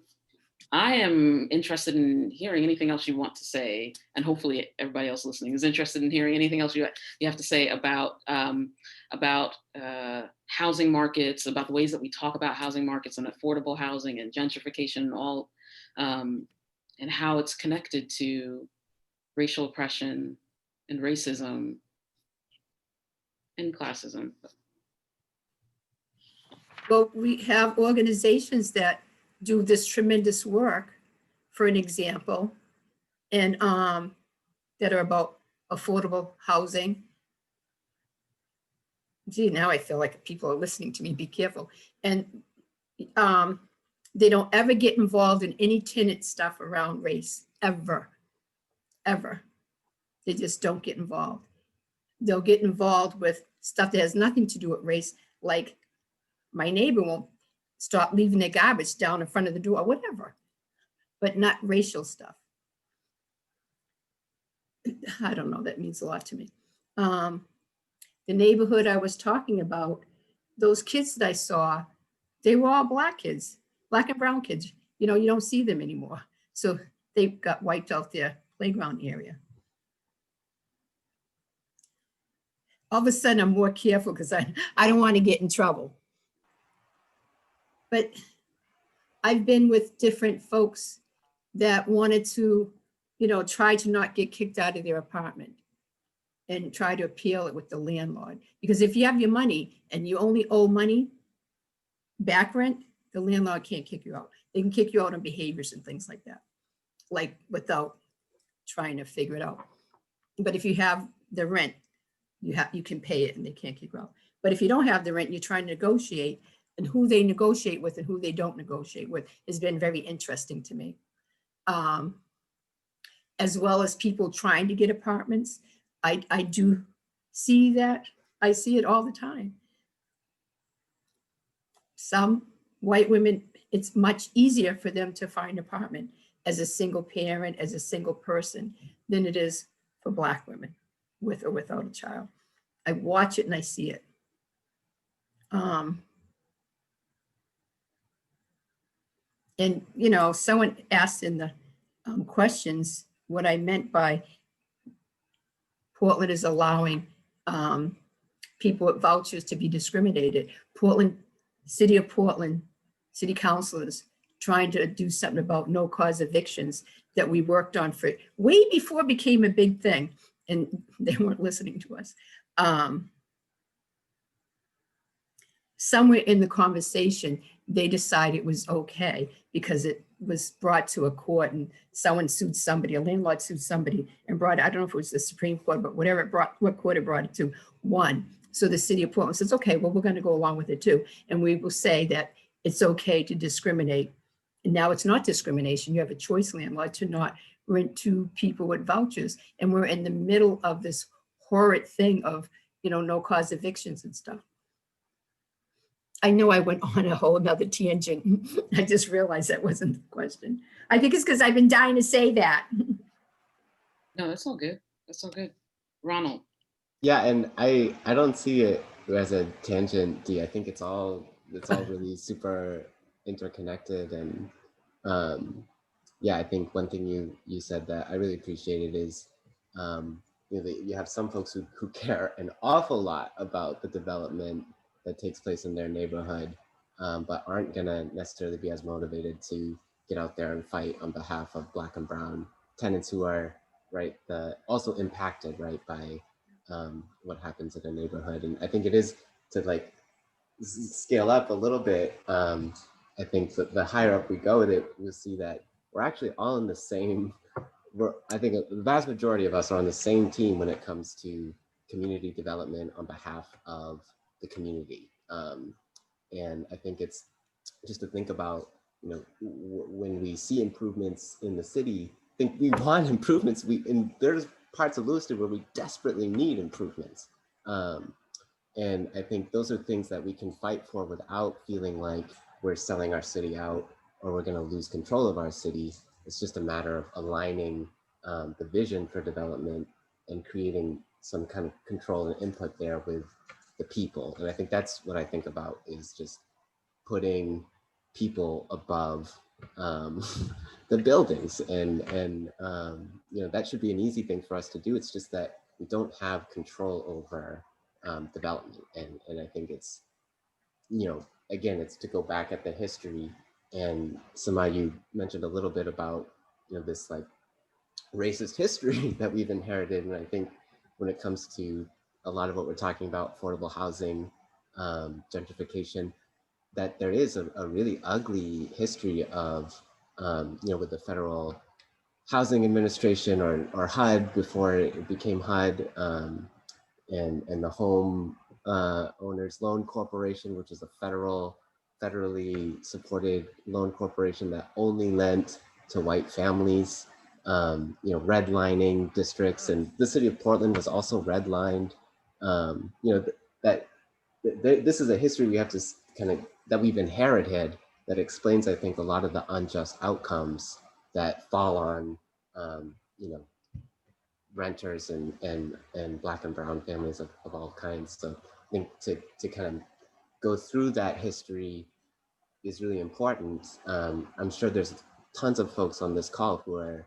I am interested in hearing anything else you want to say, and hopefully everybody else listening is interested in hearing anything else you have to say about housing markets, about the ways that we talk about housing markets and affordable housing and gentrification and all, and how it's connected to racial oppression and racism and classism. Well, we have organizations that do this tremendous work, for an example, and that are about affordable housing. Gee, now I feel like people are listening to me, be careful. And they don't ever get involved in any tenant stuff around race, ever, ever. They just don't get involved. They'll get involved with stuff that has nothing to do with race, like my neighbor won't stop leaving their garbage down in front of the door, whatever, but not racial stuff. I don't know, that means a lot to me. The neighborhood I was talking about, those kids that I saw, they were all Black kids, Black and brown kids. You know, you don't see them anymore. So they got wiped out their playground area. All of a sudden I'm more careful because I don't want to get in trouble. But I've been with different folks that wanted to, you know, try to not get kicked out of their apartment and try to appeal it with the landlord. Because if you have your money and you only owe money, back rent, the landlord can't kick you out. They can kick you out on behaviors and things like that, like without trying to figure it out. But if you have the rent, you can pay it and they can't kick you out. But if you don't have the rent, you're trying to negotiate, and who they negotiate with and who they don't negotiate with has been very interesting to me. As well as people trying to get apartments. I do see that. I see it all the time. Some white women, it's much easier for them to find an apartment as a single parent, as a single person, than it is for Black women with or without a child. I watch it and I see it. And, you know, someone asked in the questions what I meant by Portland is allowing people with vouchers to be discriminated. City of Portland, city councilors trying to do something about no cause evictions that we worked on for way before it became a big thing, and they weren't listening to us. Somewhere in the conversation, they decided it was okay because it was brought to a court and someone sued somebody, a landlord sued somebody and brought it, I don't know if it was the Supreme Court, but whatever it brought, what court it brought it to, won. So the city of Portland says, okay, well, we're going to go along with it too. And we will say that it's okay to discriminate. And now it's not discrimination. You have a choice, landlord, to not rent to people with vouchers. And we're in the middle of this horrid thing of, you know, no cause evictions and stuff. I know I went on a whole nother tangent. I just realized that wasn't the question. I think it's because I've been dying to say that. No, that's all good. That's all good. Ronald. Yeah, and I don't see it as a tangent, Dee. I think it's all really super interconnected. And yeah, I think one thing you said that I really appreciated is you have some folks who care an awful lot about the development that takes place in their neighborhood, but aren't gonna necessarily be as motivated to get out there and fight on behalf of Black and brown tenants who are also impacted by what happens in a neighborhood. And I think it is to like scale up a little bit. I think that the higher up we go with it, we'll see that we're actually all in the same. I think the vast majority of us are on the same team when it comes to community development on behalf of the community. And I think it's just to think about, you know, when we see improvements in the city, I think we want improvements. There's parts of Lewiston where we desperately need improvements. And I think those are things that we can fight for without feeling like we're selling our city out or we're gonna lose control of our city. It's just a matter of aligning the vision for development and creating some kind of control and input there with the people. And I think that's what I think about, is just putting people above the buildings, and you know, that should be an easy thing for us to do. It's just that we don't have control over development, and I think it's, you know, again, it's to go back at the history. And Samaa, you mentioned a little bit about, you know, this like racist history that we've inherited, and I think when it comes to a lot of what we're talking about, affordable housing, gentrification, that there is a really ugly history of, you know, with the Federal Housing Administration, or HUD before it became HUD, and the Home Owners Loan Corporation, which is a federally supported loan corporation that only lent to white families. You know, redlining districts, and the city of Portland was also redlined. You know, this is a history we have to kind of, that we've inherited, that explains, I think, a lot of the unjust outcomes that fall on, you know, renters and Black and brown families of all kinds. So I think to kind of go through that history is really important. I'm sure there's tons of folks on this call who are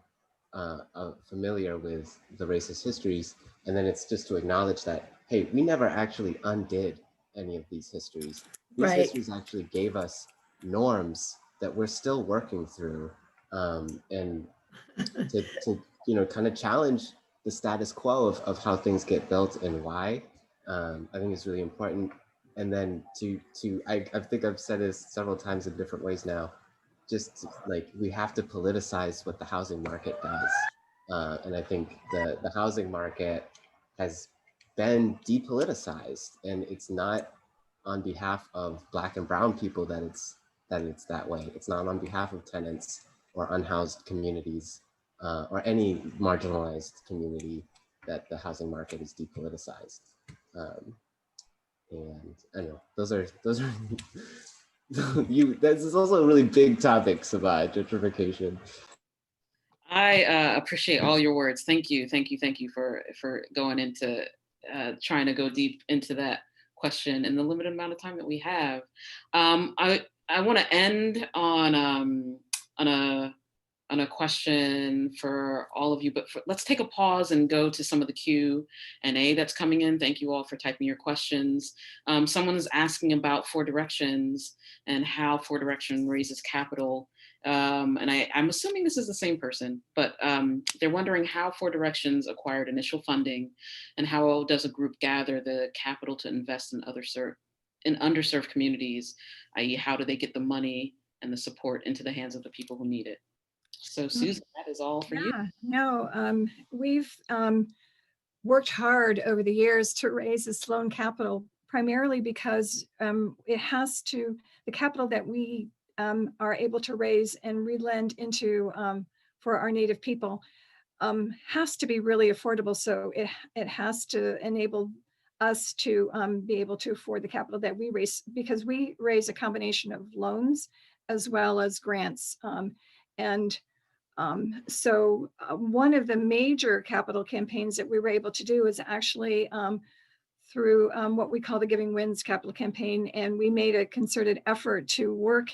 familiar with the racist histories, and then it's just to acknowledge that, hey, we never actually undid any of these histories. These Right. histories actually gave us norms that we're still working through, and to you know, kind of challenge the status quo of how things get built and why. I think is really important. And then I think I've said this several times in different ways now, just like, we have to politicize what the housing market does. And I think the housing market has been depoliticized, and it's not on behalf of Black and brown people that it's that way. It's not on behalf of tenants or unhoused communities, or any marginalized community, that the housing market is depoliticized. And I don't know, those are this is also a really big topic about gentrification. I appreciate all your words. Thank you for going into trying to go deep into that question in the limited amount of time that we have. I want to end on a question for all of you, but let's take a pause and go to some of the Q&A that's coming in. Thank you all for typing your questions. Someone is asking about Four Directions and how Four Direction raises capital. And I'm assuming this is the same person, but they're wondering how Four Directions acquired initial funding, and how does a group gather the capital to invest in underserved communities, i.e. how do they get the money and the support into the hands of the people who need it? So Susan, that is all for you. No, we've worked hard over the years to raise this loan capital, primarily because the capital that we are able to raise and relend into for our Native people has to be really affordable. So it has to enable us to be able to afford the capital that we raise, because we raise a combination of loans as well as grants. So one of the major capital campaigns that we were able to do is actually through what we call the Giving Wins capital campaign. And we made a concerted effort to work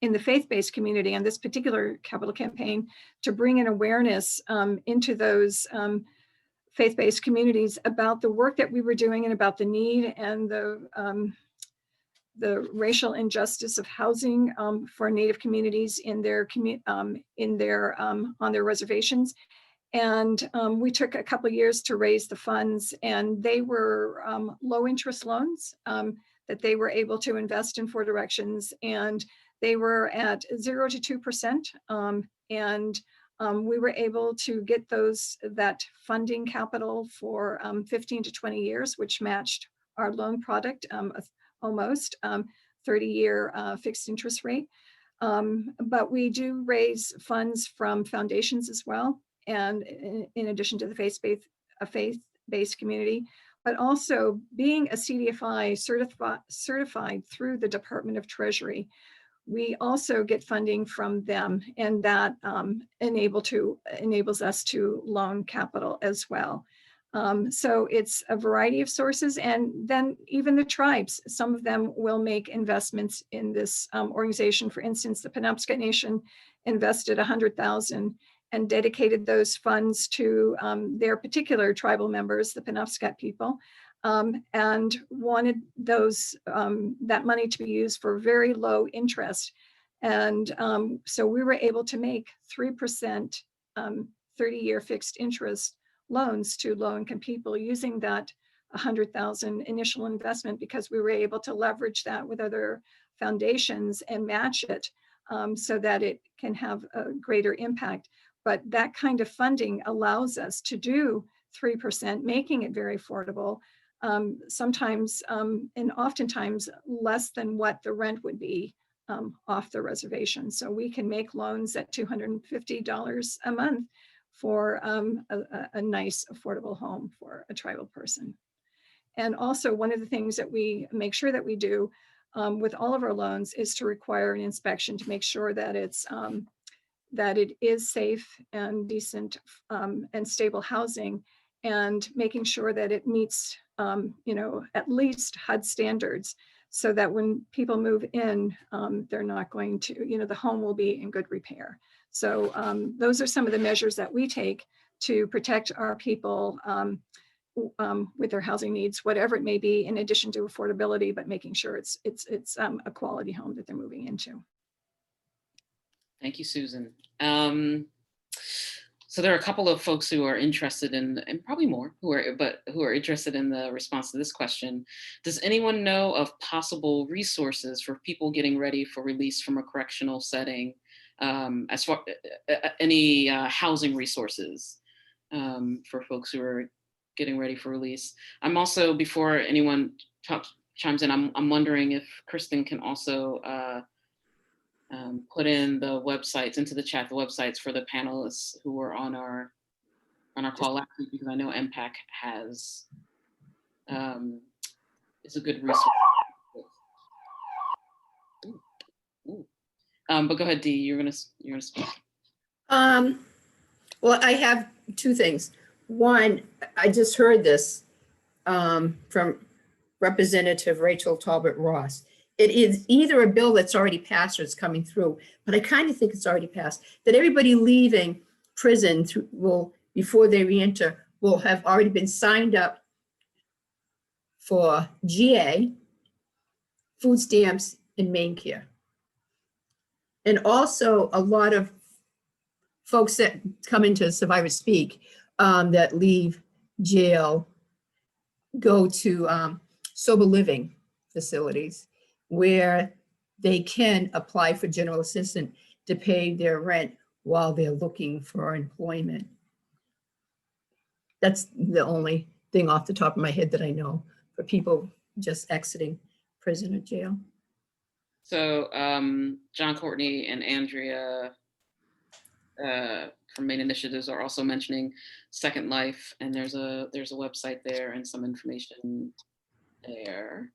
in the faith-based community on this particular capital campaign to bring an awareness into those faith-based communities about the work that we were doing and about the need and the racial injustice of housing for Native communities on their reservations. And we took a couple of years to raise the funds, and they were low interest loans that they were able to invest in Four Directions, and they were at 0 to 2%. We were able to get that funding capital for 15 to 20 years, which matched our loan product, almost 30-year fixed interest rate. But we do raise funds from foundations as well, and in addition to the faith-based community, but also being a CDFI certified through the Department of Treasury, we also get funding from them, and that enables us to loan capital as well. So it's a variety of sources, and then even the tribes, some of them will make investments in this organization. For instance, the Penobscot Nation invested $100,000 and dedicated those funds to their particular tribal members, the Penobscot people, and wanted those that money to be used for very low interest. And so we were able to make 3% 30-year fixed interest loans to low-income people using that $100,000 initial investment, because we were able to leverage that with other foundations and match it so that it can have a greater impact. But that kind of funding allows us to do 3%, making it very affordable, sometimes and oftentimes less than what the rent would be off the reservation. So we can make loans at $250 a month for a nice, affordable home for a tribal person. And also, one of the things that we make sure that we do with all of our loans is to require an inspection to make sure that it's that it is safe and decent and stable housing, and making sure that it meets, at least HUD standards, so that when people move in, they're not going to, the home will be in good repair. So those are some of the measures that we take to protect our people with their housing needs, whatever it may be, in addition to affordability, but making sure it's a quality home that they're moving into. Thank you, Susan. So there are a couple of folks who are interested in, and probably more, who are interested in the response to this question. Does anyone know of possible resources for people getting ready for release from a correctional setting, as far any housing resources for folks who are getting ready for release? I'm also, before anyone chimes in, I'm wondering if Kristen can also put in the websites into the chat, the websites for the panelists who were on our call last week, because I know MPAC has is a good resource. But go ahead, Dee. You're gonna speak. Well, I have two things. One, I just heard this from Representative Rachel Talbot Ross. It is either a bill that's already passed or it's coming through, but I kind of think it's already passed, that everybody leaving prison will, before they reenter, will have already been signed up for GA, food stamps, and main care. And also a lot of folks that come into Survivor Speak that leave jail go to sober living facilities, where they can apply for general assistance to pay their rent while they're looking for employment. That's the only thing off the top of my head that I know for people just exiting prison or jail. So John Courtney and Andrea from Maine Initiatives are also mentioning Second Life, and there's a website there and some information there.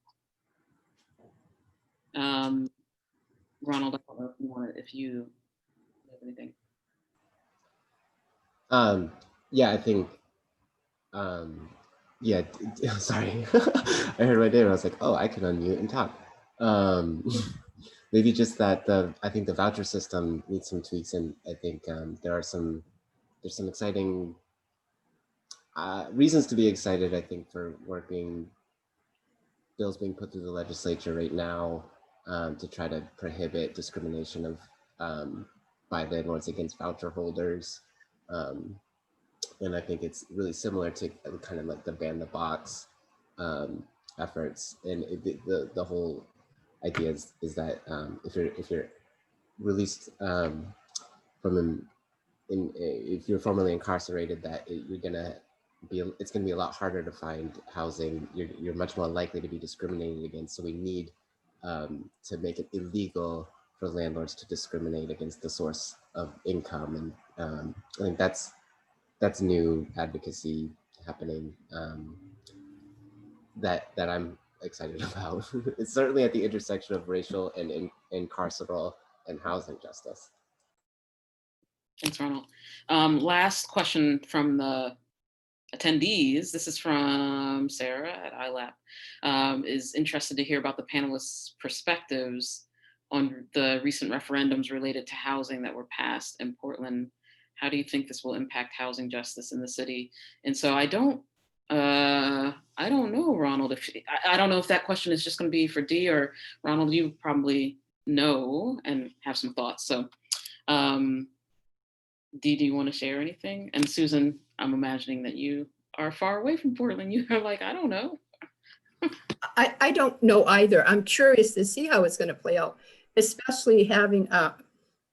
Ronald, I don't know if you have anything. Yeah, I think, yeah, sorry. I heard my name and I was like, oh, I can unmute and talk. Maybe just that I think the voucher system needs some tweaks, and I think there's some exciting reasons to be excited, I think, for bills being put through the legislature right now to try to prohibit discrimination of by landlords against voucher holders. And I think it's really similar to kind of like the ban the box efforts. And the whole idea is that if you're released if you're formerly incarcerated, that it's gonna be a lot harder to find housing. You're much more likely to be discriminated against. So we need to make it illegal for landlords to discriminate against the source of income. And I think that's new advocacy happening that I'm excited about. It's certainly at the intersection of racial and carceral and housing justice. Thanks, Ronald. Last question from the attendees, this is from Sarah at ILAP, is interested to hear about the panelists' perspectives on the recent referendums related to housing that were passed in Portland. How do you think this will impact housing justice in the city? And so I don't know, Ronald, I don't know if that question is just going to be for Dee, or Ronald, you probably know and have some thoughts. So Dee, do you want to share anything? And Susan, I'm imagining that you are far away from Portland. You are like, I don't know. I don't know either. I'm curious to see how it's going to play out, especially having a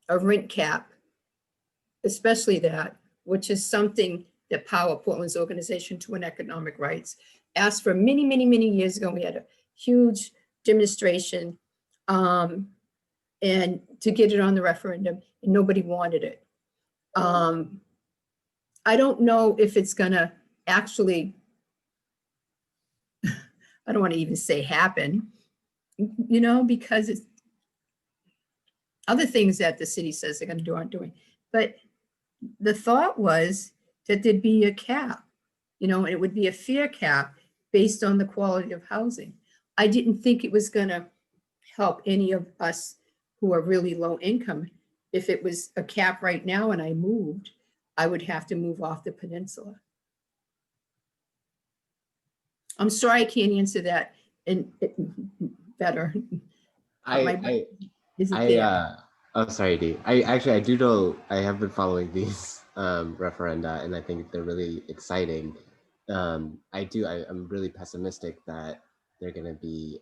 rent cap, especially that, which is something that Power Portland's Organization to Win Economic Rights asked for many, many, many years ago. We had a huge demonstration and to get it on the referendum, and nobody wanted it. I don't know if it's gonna actually, I don't want to even say happen, you know, because it's other things that the city says they're going to do aren't doing. But the thought was that there'd be a cap, you know, and it would be a fair cap based on the quality of housing. I didn't think it was going to help any of us who are really low income. If it was a cap right now and I moved, I would have to move off the peninsula. I'm sorry I can't answer that better. Oh, sorry, Dee. I do know, I have been following these referenda, and I think they're really exciting. I'm really pessimistic that they're going to be,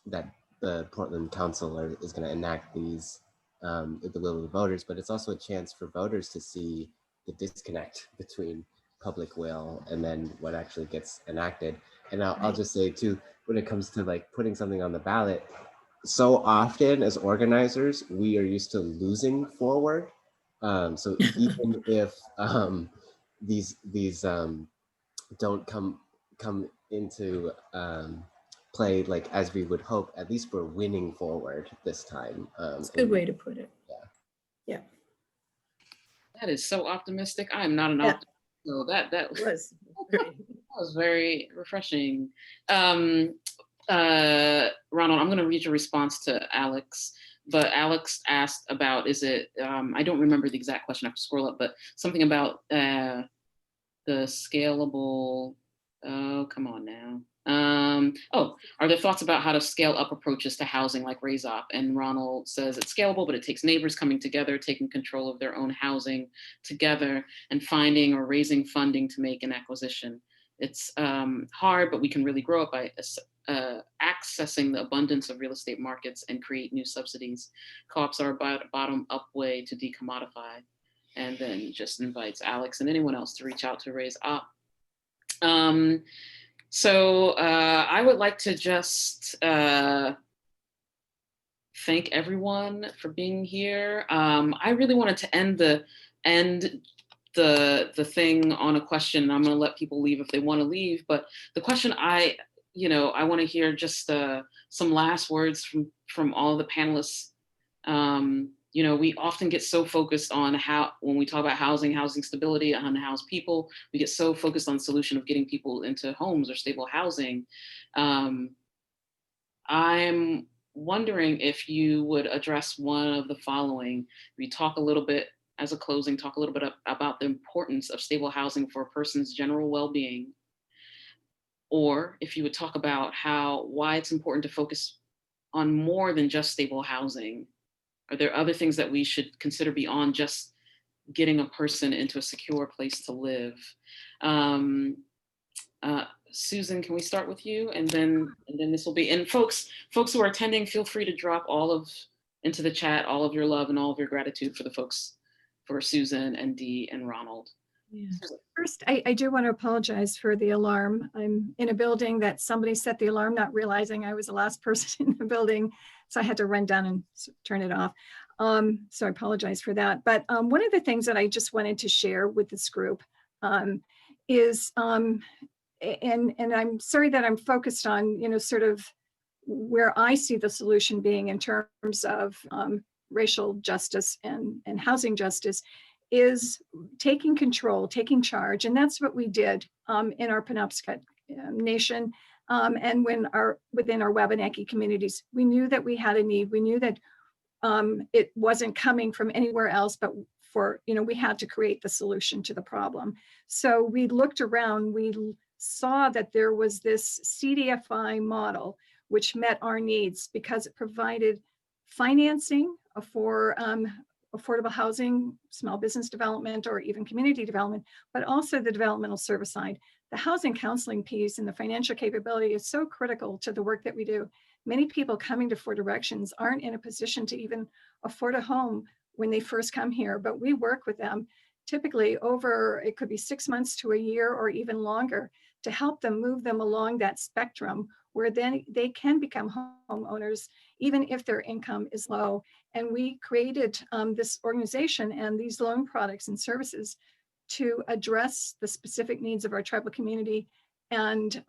that the Portland Council is going to enact these with the will of the voters, but it's also a chance for voters to see the disconnect between public will and then what actually gets enacted. And I'll just say too, when it comes to like putting something on the ballot, so often as organizers, we are used to losing forward. So even if these don't come into play like as we would hope, at least we're winning forward this time. It's a good way to put it. Yeah. That is so optimistic. I am not an optimist. So that was very refreshing. Ronald, I'm going to read your response to Alex, but Alex asked about, is it, I don't remember the exact question, I have to scroll up, but something about the scalable, oh, come on now. Are there thoughts about how to scale up approaches to housing like Raise Up? And Ronald says it's scalable, but it takes neighbors coming together, taking control of their own housing together, and finding or raising funding to make an acquisition. It's hard, but we can really grow up by accessing the abundance of real estate markets and create new subsidies. Co-ops are a bottom-up way to decommodify. And then just invites Alex and anyone else to reach out to Raise Up. So I would like to just thank everyone for being here. I really wanted to end the thing on a question. I'm going to let people leave if they want to leave, but the question I want to hear just some last words from all the panelists. We often get so focused on when we talk about housing stability, unhoused people, we get so focused on the solution of getting people into homes or stable housing. I'm wondering if you would address one of the following. We talk a little bit, as a closing, talk a little bit about the importance of stable housing for a person's general well-being. Or if you would talk about why it's important to focus on more than just stable housing. Are there other things that we should consider beyond just getting a person into a secure place to live? Susan, can we start with you? And then this will be, and folks who are attending, feel free to drop into the chat, all of your love and all of your gratitude for Susan and Dee and Ronald. Yeah. First, I do want to apologize for the alarm. I'm in a building that somebody set the alarm, not realizing I was the last person in the building. So I had to run down and turn it off. So I apologize for that. But one of the things that I just wanted to share with this group is, and I'm sorry that I'm focused on, sort of where I see the solution being in terms of racial justice and housing justice, is taking control, taking charge. And that's what we did in our Penobscot Nation and within our Wabanaki communities. We knew that we had a need. We knew that it wasn't coming from anywhere else, but we had to create the solution to the problem. So we looked around, we saw that there was this CDFI model, which met our needs because it provided financing for affordable housing, small business development, or even community development, but also the developmental service side. The housing counseling piece and the financial capability is so critical to the work that we do. Many people coming to Four Directions aren't in a position to even afford a home when they first come here, but we work with them typically over, it could be 6 months to a year or even longer, to help them move them along that spectrum where then they can become homeowners, even if their income is low. And we created this organization and these loan products and services to address the specific needs of our tribal community. And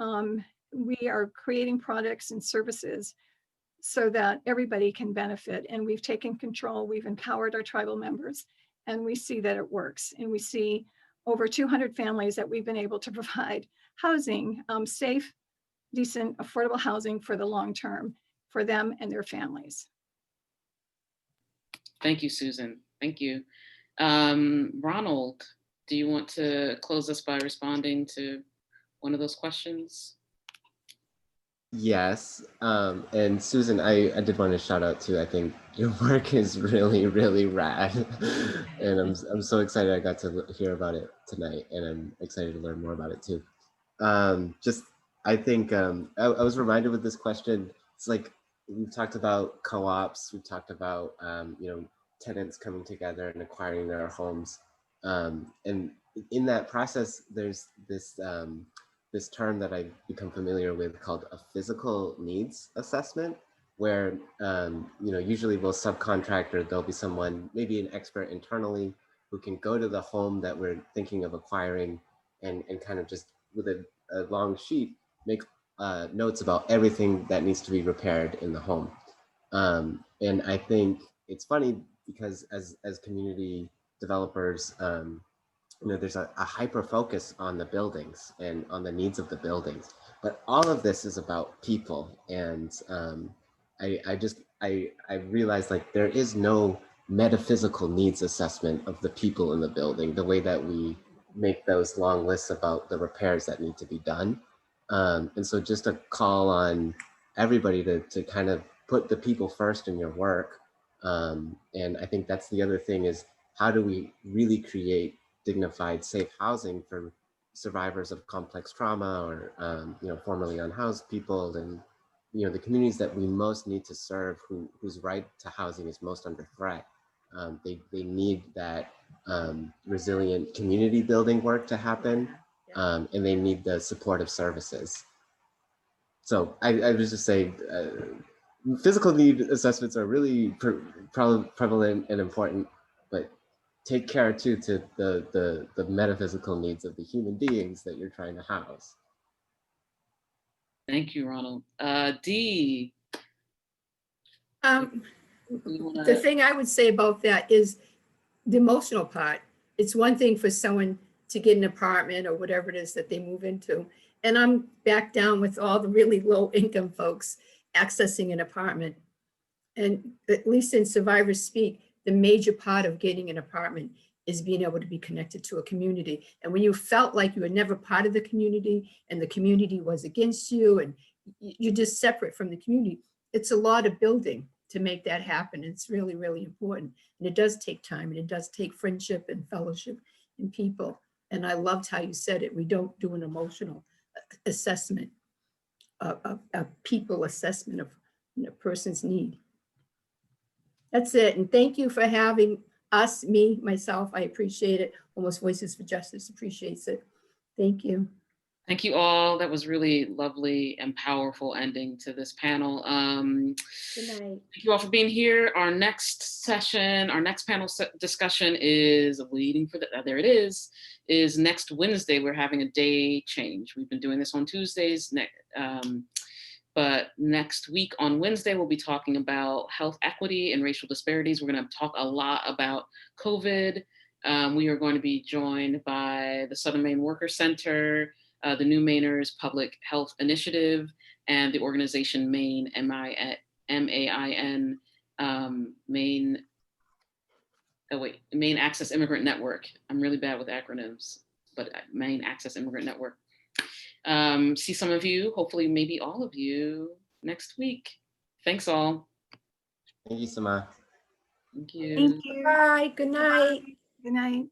we are creating products and services so that everybody can benefit. And we've taken control, we've empowered our tribal members, and we see that it works. And we see over 200 families that we've been able to provide housing, safe, decent, affordable housing for the long term for them and their families. Thank you, Susan. Thank you. Ronald, do you want to close us by responding to one of those questions? Yes, and Susan, I did want to shout out too. I think your work is really, really rad, and I'm so excited I got to hear about it tonight, and I'm excited to learn more about it too. I think I was reminded with this question. It's like we've talked about co-ops, we've talked about tenants coming together and acquiring their homes, and in that process, there's this term that I've become familiar with called a physical needs assessment, where usually we'll subcontract, or there'll be someone, maybe an expert internally, who can go to the home that we're thinking of acquiring and kind of just with a long sheet make notes about everything that needs to be repaired in the home. And I think it's funny because as community developers, there's a hyper focus on the buildings and on the needs of the buildings, but all of this is about people. And I realized like there is no metaphysical needs assessment of the people in the building, the way that we make those long lists about the repairs that need to be done. And so just a call on everybody to kind of put the people first in your work. And I think that's the other thing is, how do we really create dignified, safe housing for survivors of complex trauma or formerly unhoused people, and the communities that we most need to serve, whose right to housing is most under threat. They need that resilient community building work to happen, and they need the supportive services. So I was just saying, physical need assessments are really prevalent and important, but take care too to the metaphysical needs of the human beings that you're trying to house. Thank you, Ronald. Dee. The thing I would say about that is the emotional part. It's one thing for someone to get an apartment or whatever it is that they move into. And I'm back down with all the really low income folks accessing an apartment. And at least in Survivors Speak, the major part of getting an apartment is being able to be connected to a community. And when you felt like you were never part of the community and the community was against you and you're just separate from the community, it's a lot of building to make that happen. It's really, really important. And it does take time, and it does take friendship and fellowship and people. And I loved how you said it. We don't do an emotional assessment, a people assessment of a person's need. That's it. And thank you for having us, me, myself. I appreciate it. Almost Voices for Justice appreciates it. Thank you. Thank you all. That was really lovely and powerful ending to this panel. Good night. Thank you all for being here. Our next session, our next panel discussion is waiting for there it is next Wednesday. We're having a day change. We've been doing this on Tuesdays. But next week on Wednesday, we'll be talking about health equity and racial disparities. We're going to talk a lot about COVID, We are going to be joined by the Southern Maine Worker Center, the New Mainers Public Health Initiative, and the organization Maine, M-A-I-N, Maine Access Immigrant Network. I'm really bad with acronyms, but Maine Access Immigrant Network. See some of you, hopefully maybe all of you, next week. Thanks all. Thank you, Samaa. Thank you. Thank you. Bye. Good night. Good night.